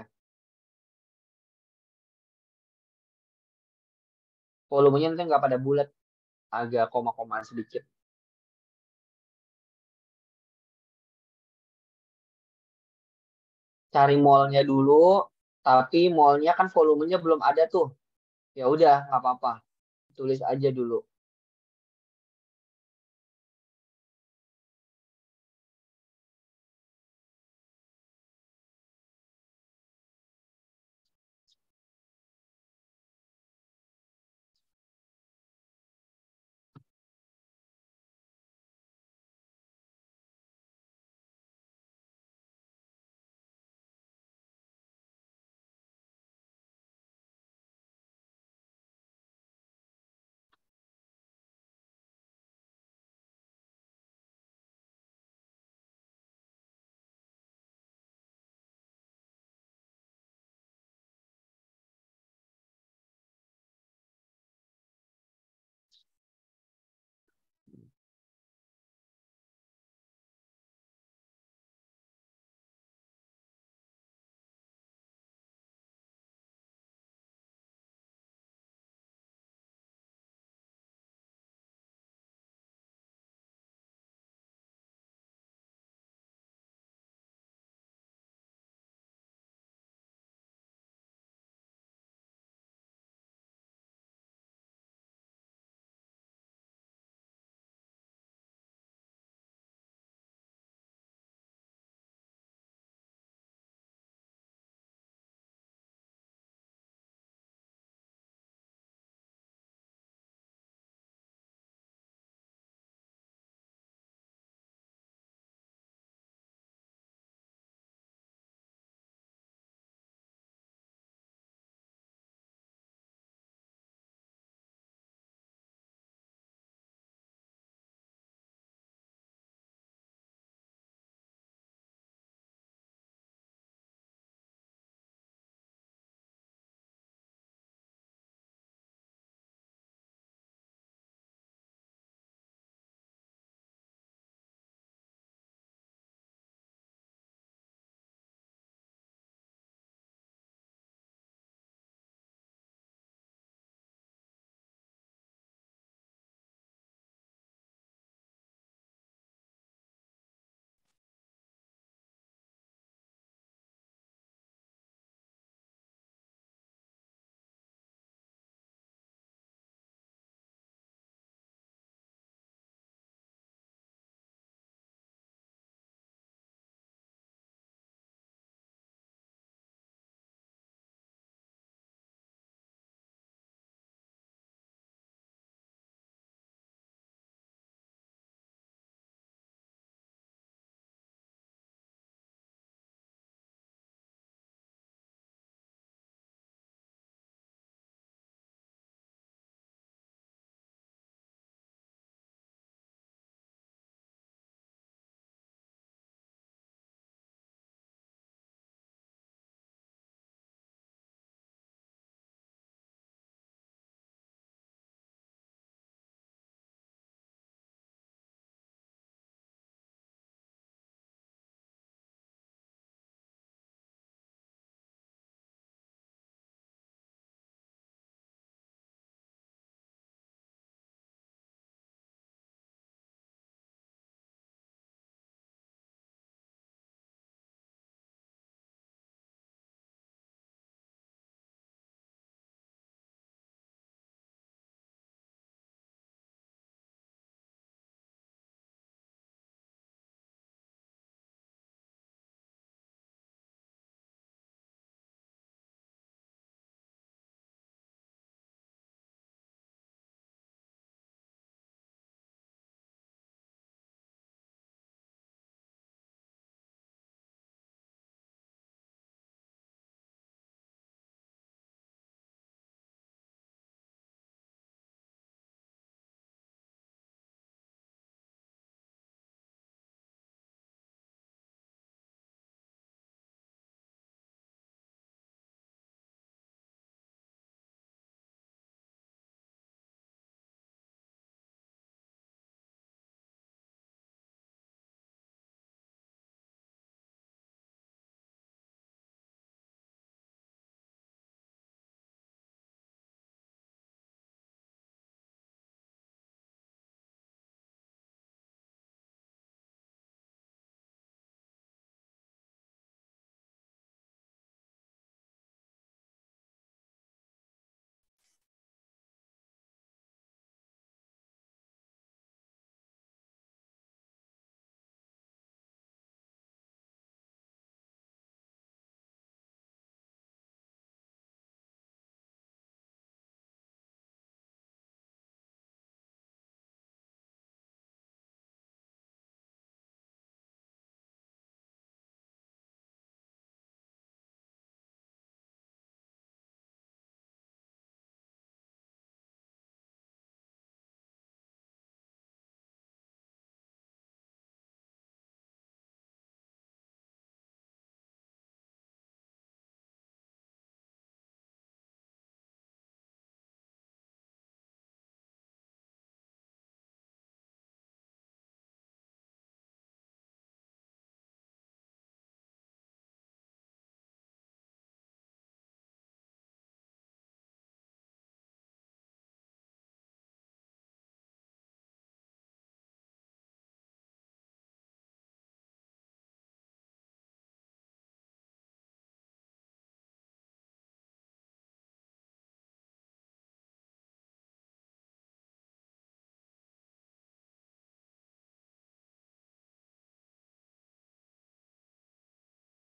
Volumenya nanti nggak pada bulat. Agak koma-komaan sedikit. Cari molnya dulu. Tapi molnya kan volumenya belum ada tuh. Ya udah nggak apa-apa. Tulis aja dulu.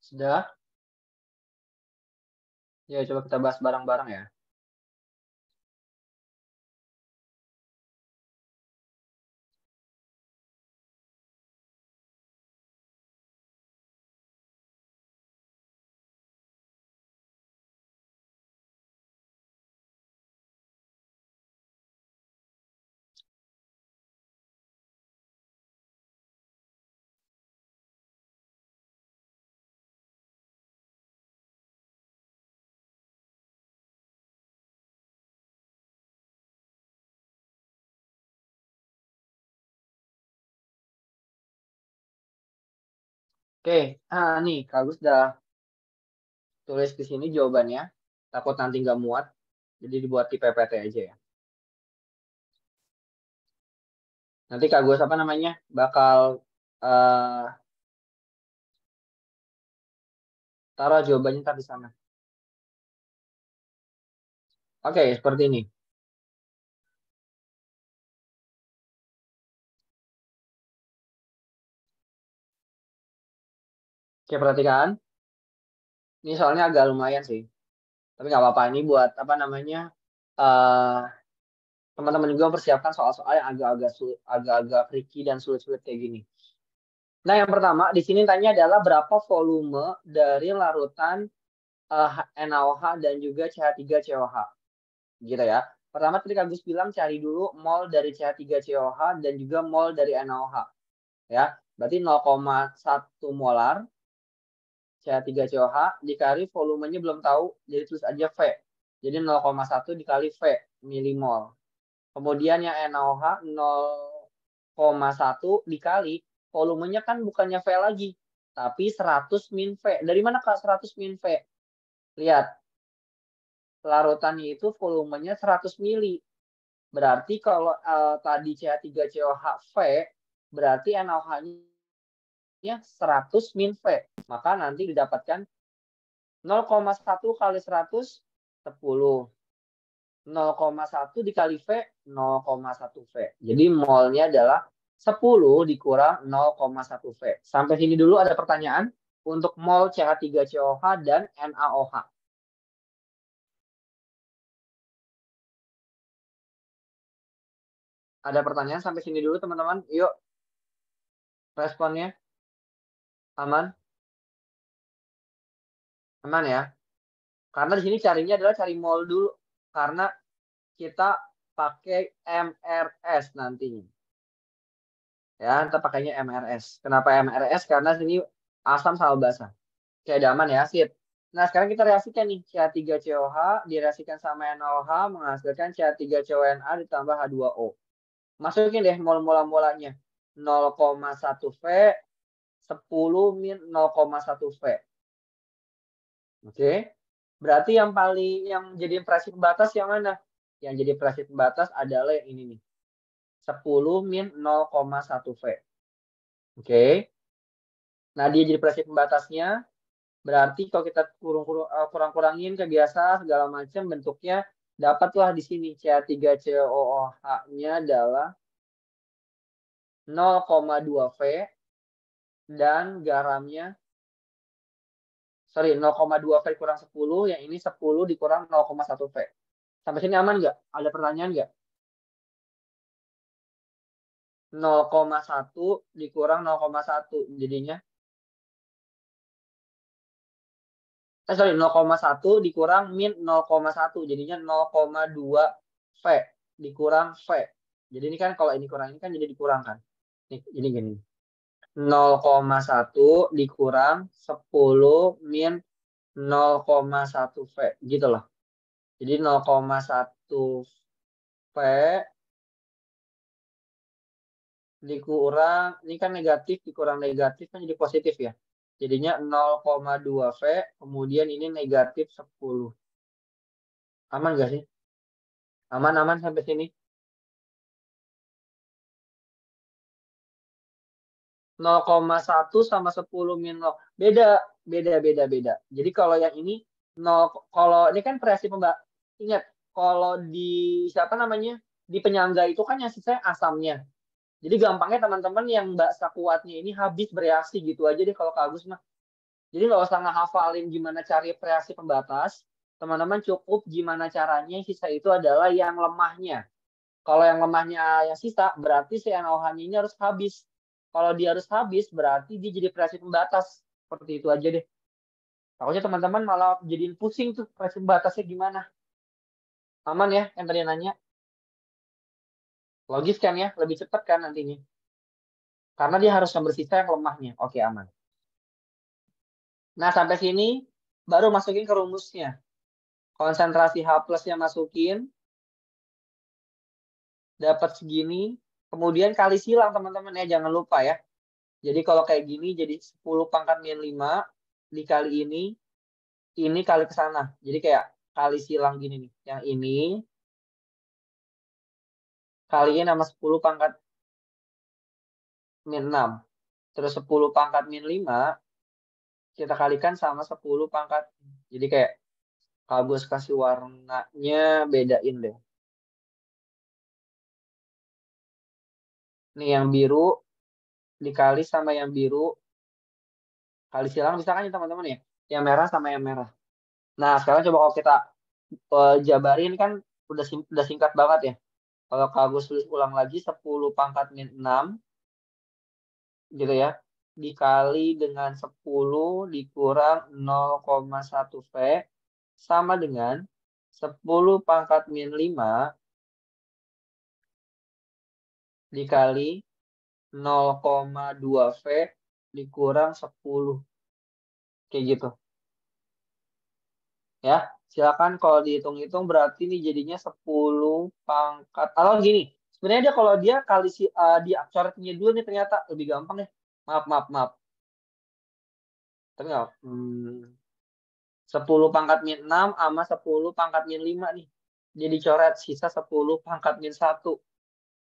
Sudah? Ya, coba kita bahas bareng-bareng ya. Oke, nih Kak Agus udah tulis di sini jawabannya. Takut nanti nggak muat, jadi dibuat di PPT aja ya. Nanti Kak Agus apa namanya bakal taruh jawabannya ntar di sana. Oke, seperti ini. Oke, perhatikan. Ini soalnya agak lumayan sih. Tapi nggak apa-apa. Ini buat apa namanya teman-teman juga persiapkan soal-soal yang agak-agak tricky dan sulit-sulit kayak gini. Nah, yang pertama di sini tanya adalah berapa volume dari larutan NaOH dan juga CH3COH. Gitu ya. Pertama tadi Agus bilang cari dulu mol dari CH3COH dan juga mol dari NaOH. Ya, berarti 0,1 molar CH3COH dikali volumenya belum tahu, jadi tulis aja V. Jadi 0,1 dikali V milimol. Kemudian yang NaOH 0,1 dikali volumenya kan bukannya V lagi, tapi 100 min V. Dari mana Kak 100 min V? Lihat, larutannya itu volumenya 100 mili. Berarti kalau tadi CH3COH V, berarti NaOH-nya 100 min V. Maka nanti didapatkan 0,1 kali 100, 10. 0,1 dikali V, 0,1 V. Jadi molnya adalah 10 dikurang 0,1 V. Sampai sini dulu ada pertanyaan untuk mol CH3COH dan NaOH. Ada pertanyaan sampai sini dulu teman-teman. Yuk. Responnya. Aman? Aman ya? Karena di sini carinya adalah cari mol dulu. Karena kita pakai MRS nantinya. Ya, kita pakainya MRS. Kenapa MRS? Karena sini asam sama basa. Oke, udah aman ya, sip. Nah, sekarang kita reaksikan nih. CH3COH direaksikan sama NaOH menghasilkan CH3CONA ditambah H2O. Masukin deh mol-mola-molanya. 0,1 V, 10 min 0,1 V. Oke. Berarti yang jadi presi pembatas yang mana? Yang jadi presi pembatas adalah yang ini nih. 10 min 0,1 V. Oke. Nah, dia jadi presi pembatasnya. Berarti kalau kita kurang-kurangin ke biasa segala macam bentuknya dapatlah di sini CH3COOH-nya adalah 0,2 V dan garamnya 0,2 V kurang 10, yang ini 10 dikurang 0,1 V. Sampai sini aman nggak? Ada pertanyaan nggak? 0,1 dikurang 0,1 jadinya 0,1 dikurang min 0,1 jadinya 0,2 V dikurang V. Jadi ini kan kalau ini kurang ini kan jadi dikurangkan. Nih, jadi gini. 0,1 dikurang 10 min 0,1 V gitu loh. Jadi 0,1 V dikurang, ini kan negatif dikurang negatif kan jadi positif ya. Jadinya 0,2 V, kemudian ini negatif 10. Aman gak sih? Aman-aman sampai sini? 0,1 sama 10 min 0. Beda. Jadi kalau yang ini 0, kalau ini kan reaksi pembatas. Ingat, kalau di siapa namanya? Di penyangga itu kan yang sisa asamnya. Jadi gampangnya teman-teman yang basa kuatnya ini habis bereaksi gitu aja deh kalau Kak Agus mah. Jadi nggak usah ngehafalin gimana cari reaksi pembatas. Teman-teman cukup gimana caranya sisa itu adalah yang lemahnya. Kalau yang lemahnya yang sisa, berarti si NaOH ini harus habis. Kalau dia harus habis, berarti dia jadi reaksi pembatas. Seperti itu aja deh. Takutnya teman-teman malah jadiin pusing tuh reaksi pembatasnya gimana. Aman ya yang tadi nanya? Logis kan ya? Lebih cepat kan nantinya? Karena dia harus yang bersisa yang lemahnya. Oke, aman. Nah, sampai sini baru masukin ke rumusnya. Konsentrasi H plusnya masukin. Dapat segini. Kemudian kali silang teman-teman ya. Jangan lupa ya. Jadi kalau kayak gini jadi 10 pangkat min 5 dikali ini kali ke sana. Jadi kayak kali silang gini nih. Yang ini kaliin sama 10 pangkat min 6. Terus 10 pangkat min 5 kita kalikan sama 10 pangkat. Jadi kayak kalau gue kasih warnanya bedain deh. Nih yang biru dikali sama yang biru. Kali silang bisa kan ya teman-teman ya? Yang merah sama yang merah. Nah sekarang coba kalau kita jabarin kan udah singkat banget ya. Kalau Gus tulis ulang lagi 10 pangkat min 6 gitu ya. Dikali dengan 10 dikurang 0,1 V sama dengan 10 pangkat min 5 dikali 0,2 V dikurang 10. Kayak gitu. Ya, silakan kalau dihitung-hitung berarti ini jadinya 10 pangkat. Atau gini, sebenarnya dia kalau dia kali dia coretnya dulu nih ternyata lebih gampang ya. Maaf. Tapi nggak. 10 pangkat min 6 sama 10 pangkat min 5 nih. Jadi coret sisa 10 pangkat min 1.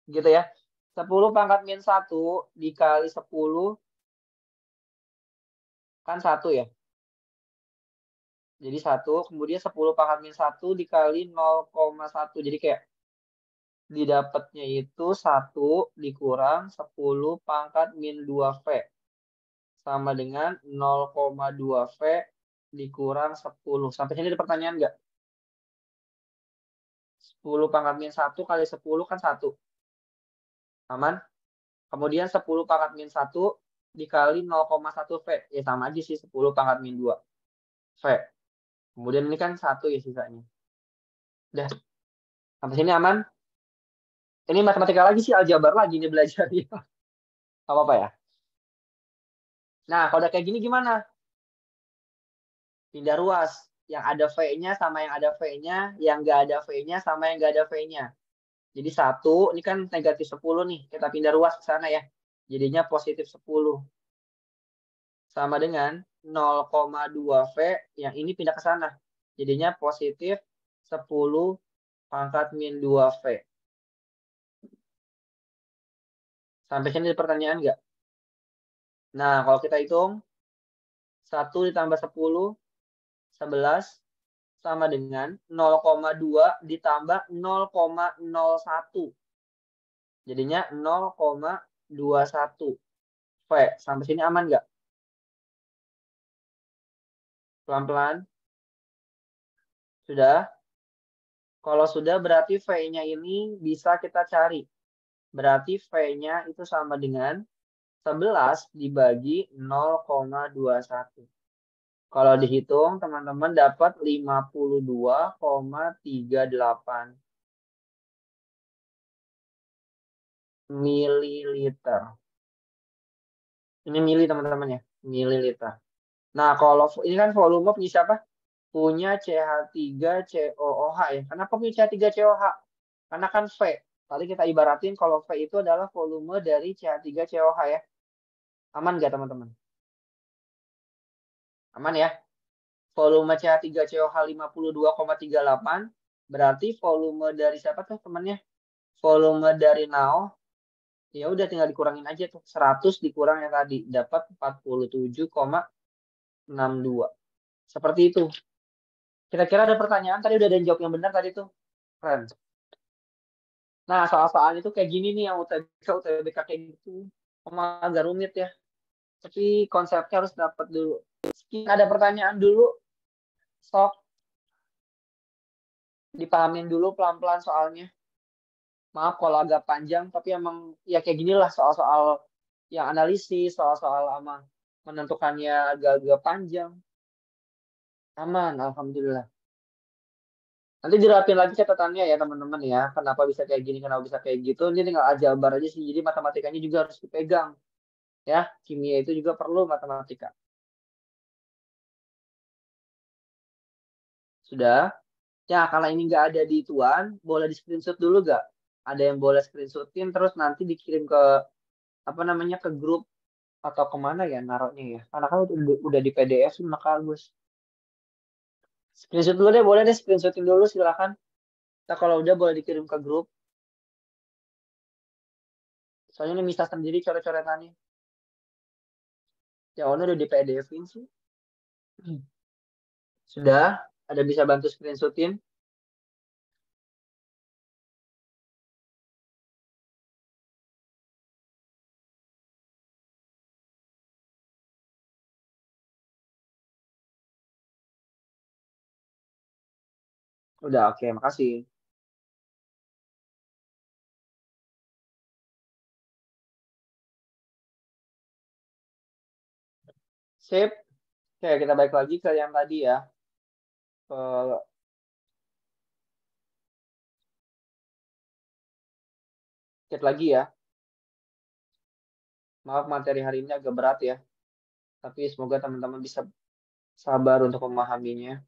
Gitu ya. 10 pangkat min 1 dikali 10 kan 1 ya. Jadi 1, kemudian 10 pangkat min 1 dikali 0,1. Jadi kayak didapatnya itu 1 dikurang 10 pangkat min 2V. Sama dengan 0,2 V dikurang 10. Sampai sini ada pertanyaan nggak? 10 pangkat min 1 kali 10 kan 1. Aman? Kemudian 10 pangkat min 1 dikali 0,1 V. Ya sama aja sih 10 pangkat min 2 V. Kemudian ini kan 1 ya sisanya. Udah. Sampai sini aman? Ini matematika lagi sih, aljabar lagi nih belajar ya. Apa-apa ya. Nah, kalau udah kayak gini gimana? Pindah ruas. Yang ada V-nya sama yang ada V-nya, yang nggak ada V-nya sama yang nggak ada V-nya. Jadi 1, ini kan negatif 10 nih. Kita pindah ruas ke sana ya. Jadinya positif 10. Sama dengan 0,2 V, yang ini pindah ke sana. Jadinya positif 10 pangkat min 2 V. Sampai sini ada pertanyaan nggak? Nah, kalau kita hitung, 1 ditambah 10, 11, sama dengan 0,2 ditambah 0,01. Jadinya 0,21 V. Sampai sini aman nggak? Pelan-pelan. Sudah? Kalau sudah berarti V-nya ini bisa kita cari. Berarti V-nya itu sama dengan 11 dibagi 0,21. Kalau dihitung teman-teman dapat 52,38 mililiter. Ini mili teman-teman ya, mililiter. Nah, kalau ini kan volume punya siapa? Punya CH3COOH ya. Kenapa punya CH3COOH? Karena kan V. Tadi kita ibaratin kalau V itu adalah volume dari CH3COOH ya. Aman nggak teman-teman? Aman ya? Volume CH3COOH 52,38. Berarti volume dari siapa tuh temannya? Volume dari NaOH. Ya udah tinggal dikurangin aja tuh. 100 dikurang yang tadi. Dapat 47,62. Seperti itu. Kira-kira ada pertanyaan? Tadi udah ada yang jawab yang benar tadi tuh. Keren. Nah, soal-soal itu kayak gini nih yang UTBK kayak gitu. Agak rumit ya. Tapi konsepnya harus dapat dulu. Ada pertanyaan dulu, sok dipahamin dulu pelan-pelan soalnya. Maaf kalau agak panjang, tapi emang ya kayak gini lah soal-soal yang analisis, soal-soal ama menentukannya agak-agak panjang. Aman, alhamdulillah. Nanti dirapin lagi catatannya ya teman-teman ya. Kenapa bisa kayak gini, kenapa bisa kayak gitu. Ini tinggal aljabar aja sih. Jadi matematikanya juga harus dipegang. Ya, kimia itu juga perlu matematika. Sudah? Ya, kalau ini nggak ada di Tuan, boleh di screenshot dulu nggak? Ada yang boleh screenshotin, terus nanti dikirim ke apa namanya ke grup atau kemana ya naruhnya ya? Karena kan udah di PDF sih maka bagus. Screenshot dulu deh, boleh deh screenshotin dulu silakan. Nah, kalau udah boleh dikirim ke grup. Soalnya ini bisa sendiri coret-coretannya. Ya, udah di PDF-in sih. Sudah? Ada bisa bantu screenshotin? Udah, oke, makasih. Sip. Oke, kita balik lagi ke yang tadi ya. Ke chat lagi ya. Maaf materi hari ini agak berat ya. Tapi semoga teman-teman bisa sabar untuk memahaminya.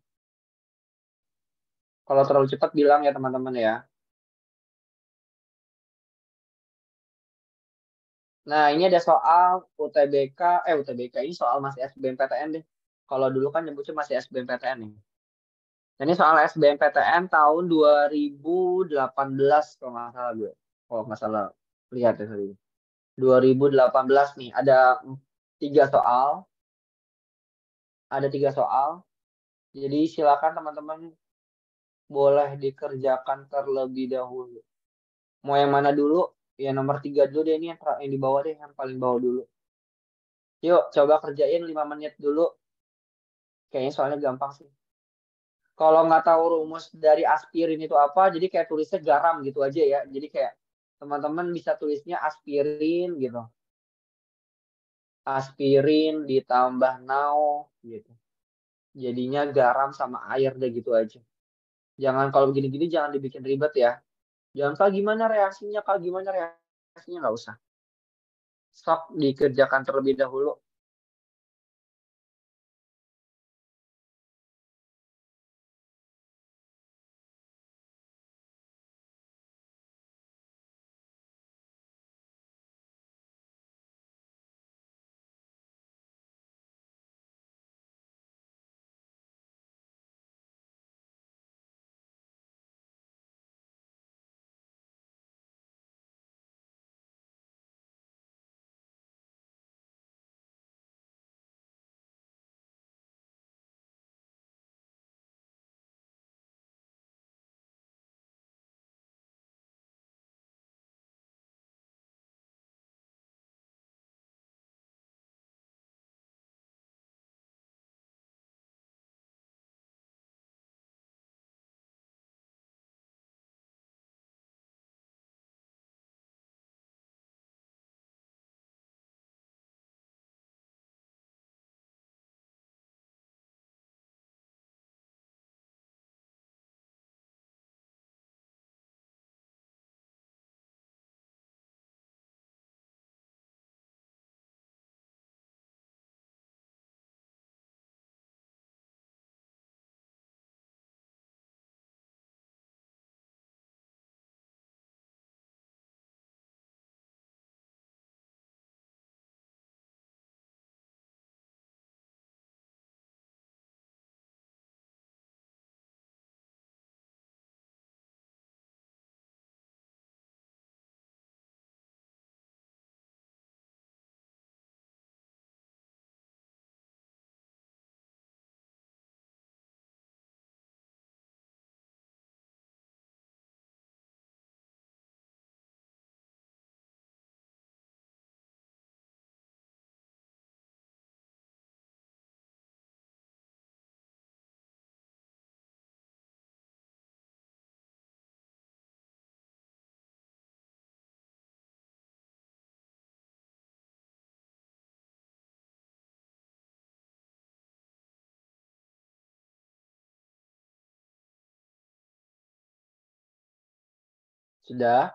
Kalau terlalu cepat bilang ya teman-teman ya. Nah, ini ada soal UTBK, UTBK ini soal masih SBMPTN deh. Kalau dulu kan nyebutnya masih SBMPTN nih. Nah, ini soal SBMPTN tahun 2018 kalau nggak salah gue. Kalau nggak salah lihat ya tadi. 2018 nih tiga soal, ada tiga soal. Jadi silakan teman-teman boleh dikerjakan terlebih dahulu. Mau yang mana dulu? Ya nomor tiga dulu deh ini yang di bawah deh, yang paling bawah dulu. Yuk coba kerjain 5 menit dulu. Kayaknya soalnya gampang sih. Kalau nggak tahu rumus dari aspirin itu apa, jadi kayak tulisnya garam gitu aja ya. Jadi kayak teman-teman bisa tulisnya aspirin gitu. Aspirin ditambah nao gitu. Jadinya garam sama air deh gitu aja. Jangan kalau begini-gini jangan dibikin ribet ya. Jangan kak gimana reaksinya, kak gimana reaksinya, nggak usah. Sok dikerjakan terlebih dahulu. Sudah?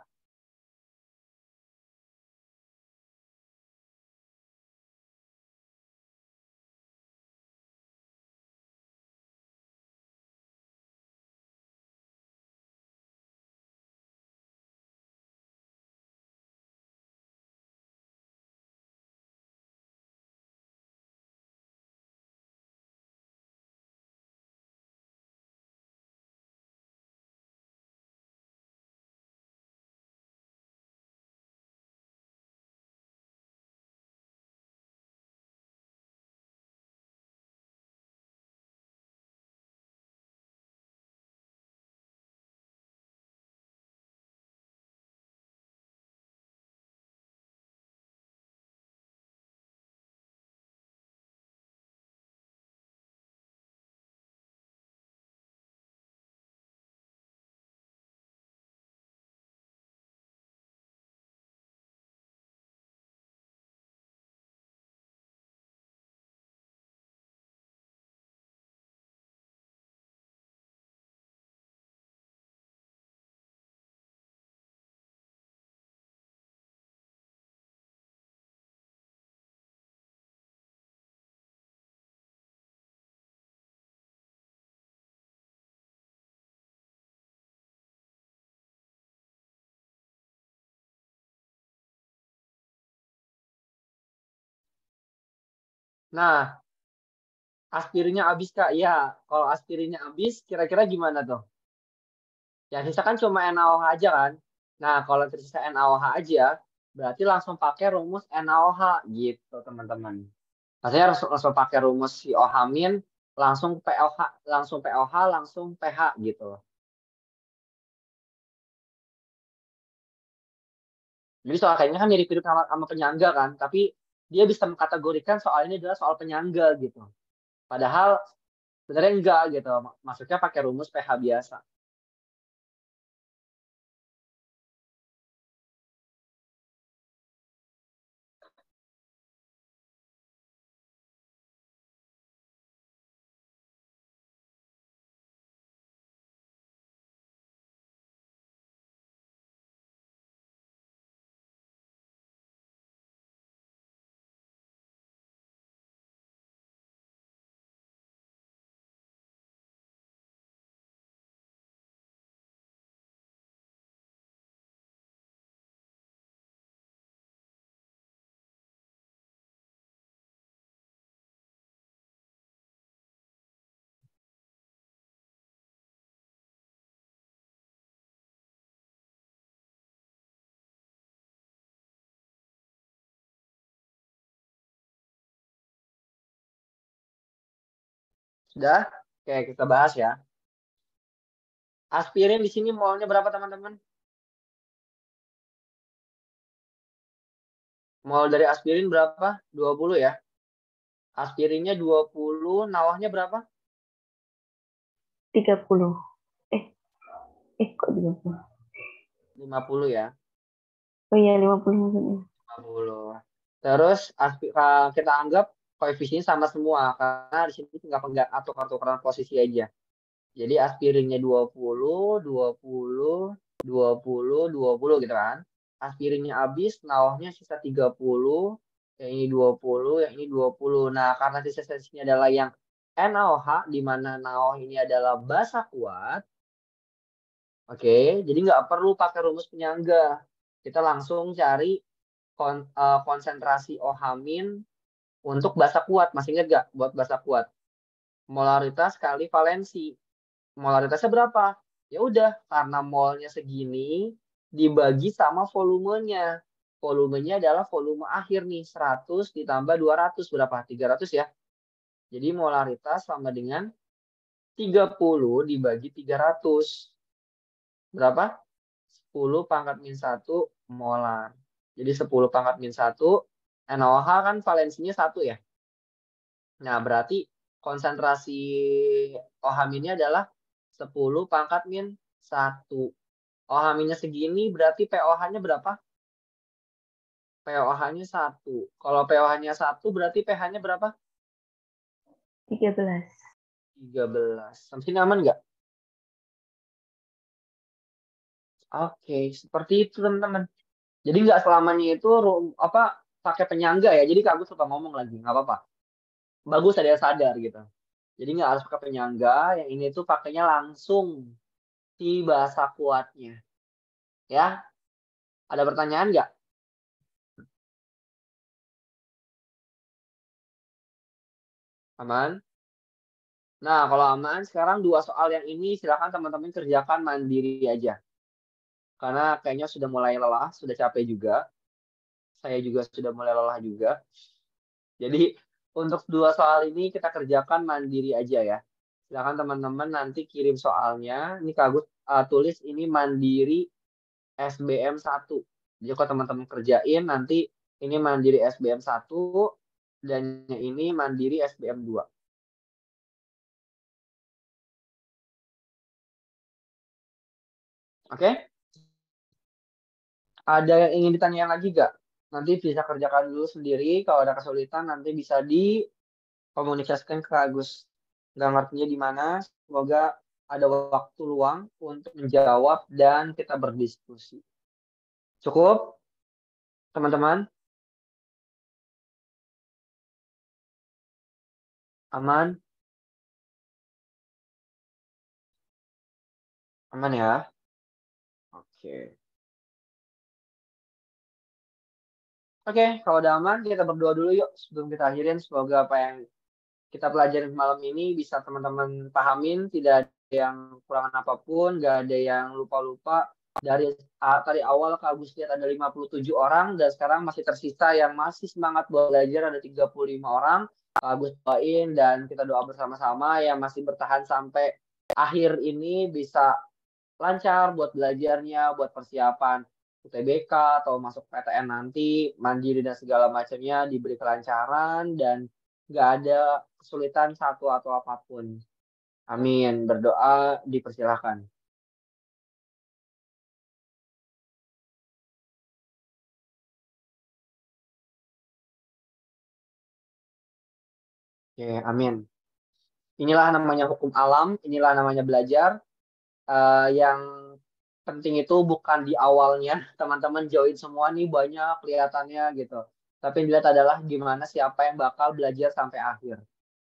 Nah, aspirinnya habis, Kak. Ya, kalau aspirinnya habis, kira-kira gimana tuh? Ya, sisa kan cuma NaOH aja kan? Nah, kalau tersisa NaOH aja, berarti langsung pakai rumus NaOH gitu, teman-teman. Maksudnya langsung pakai rumus si OH min, langsung POH, langsung pH gitu. Jadi soal kayaknya kan mirip-mirip sama penyangga kan, tapi dia bisa mengkategorikan soal ini adalah soal penyangga gitu. Padahal sebenarnya enggak gitu. Maksudnya pakai rumus pH biasa. Sudah? Oke, kita bahas ya. Aspirin di sini molnya berapa, teman-teman? Mol dari aspirin berapa? 20 ya. Aspirinnya 20, nawahnya berapa? 30. Kok 30? 50 ya. Oh iya, 50 maksudnya. 50. Terus kita anggap koefisiennya sama semua karena di sini tinggal atur-aturan posisi aja. Jadi aspirinnya 20, 20, 20, 20 gitu kan. Aspirinnya habis, nawahnya sisa 30, yang ini 20, yang ini 20. Nah, karena sisa-sisanya adalah yang NaOH, di mana NaOH ini adalah basa kuat. Oke, jadi nggak perlu pakai rumus penyangga. Kita langsung cari konsentrasi OH min untuk basa kuat. Masih ingat nggak buat basa kuat? Molaritas kali valensi. Molaritasnya berapa? Ya udah, karena molnya segini dibagi sama volumenya. Volumenya adalah volume akhir nih, 100 ditambah 200 berapa? 300 ya. Jadi molaritas sama dengan 30 dibagi 300. Berapa? 10 pangkat min 1 molar. Jadi 10 pangkat min 1, NaOH kan valensinya 1 ya. Nah, berarti konsentrasi OH minnya adalah 10 pangkat min 1. OH minnya segini, berarti POH-nya berapa? POH-nya 1. Kalau POH-nya 1, berarti pH-nya berapa? 13. 13. Sampai sini aman nggak? Oke, seperti itu teman-teman. Jadi nggak selamanya itu pakai penyangga ya. Jadi Kak Agus suka ngomong lagi, nggak apa-apa. Bagus ada yang sadar gitu. Jadi nggak harus pakai penyangga. Yang ini tuh pakainya langsung si bahasa kuatnya. Ya, ada pertanyaan nggak? Aman? Nah, kalau aman, sekarang 2 soal yang ini silakan teman-teman kerjakan mandiri aja. Karena kayaknya sudah mulai lelah, sudah capek juga. Saya juga sudah mulai lelah juga. Jadi untuk 2 soal ini kita kerjakan mandiri aja ya. Silakan teman-teman nanti kirim soalnya. Ini Kak Agus tulis ini mandiri SBM 1. Jadi kalau teman-teman kerjain nanti ini mandiri SBM 1 dan yang ini mandiri SBM 2. Oke? Ada yang ingin ditanyakan lagi nggak? Nanti bisa kerjakan dulu sendiri. Kalau ada kesulitan nanti bisa dikomunikasikan ke Agus. Nggak ngertinya di mana. Semoga ada waktu luang untuk menjawab dan kita berdiskusi. Cukup, teman-teman? Aman? Aman ya? Oke. Oke, kalau udah aman, kita berdoa dulu yuk sebelum kita akhirin. Semoga apa yang kita pelajari malam ini bisa teman-teman pahamin, tidak ada yang kekurangan apapun, nggak ada yang lupa-lupa. Dari awal Kak Agus lihat ada 57 orang, dan sekarang masih tersisa yang masih semangat buat belajar, ada 35 orang. Kak Agus doain, dan kita doa bersama-sama yang masih bertahan sampai akhir ini bisa lancar buat belajarnya, buat persiapan UTBK atau masuk PTN nanti, mandiri dan segala macamnya diberi kelancaran dan nggak ada kesulitan satu atau apapun. Amin. Berdoa dipersilahkan. Oke, amin. Inilah namanya hukum alam, inilah namanya belajar. Yang penting itu bukan di awalnya, teman-teman join semua nih banyak kelihatannya gitu. Tapi yang dilihat adalah gimana siapa yang bakal belajar sampai akhir.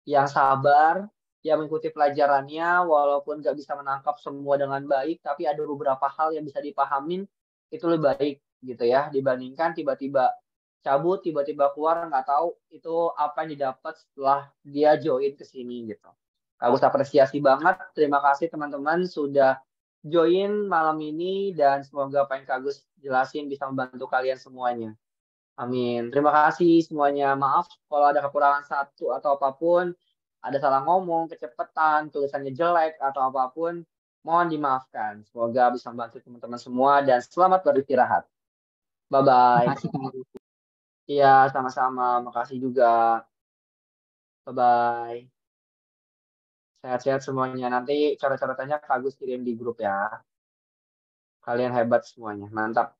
Yang sabar, yang mengikuti pelajarannya, walaupun nggak bisa menangkap semua dengan baik, tapi ada beberapa hal yang bisa dipahamin, itu lebih baik gitu ya, dibandingkan tiba-tiba cabut, tiba-tiba keluar, nggak tahu itu apa yang didapat setelah dia join ke sini gitu. Agus apresiasi banget, terima kasih teman-teman sudah join malam ini, dan semoga apa yang Kak Agus jelasin bisa membantu kalian semuanya. Amin. Terima kasih semuanya. Maaf kalau ada kekurangan satu atau apapun, ada salah ngomong, kecepatan, tulisannya jelek, atau apapun, mohon dimaafkan. Semoga bisa membantu teman-teman semua, dan selamat beristirahat. Bye-bye. Makasih Kak Agus. Iya, sama-sama. Makasih juga. Bye-bye. Sehat-sehat semuanya. Nanti coret-coretannya Kak Agus kirim di grup ya. Kalian hebat semuanya. Mantap.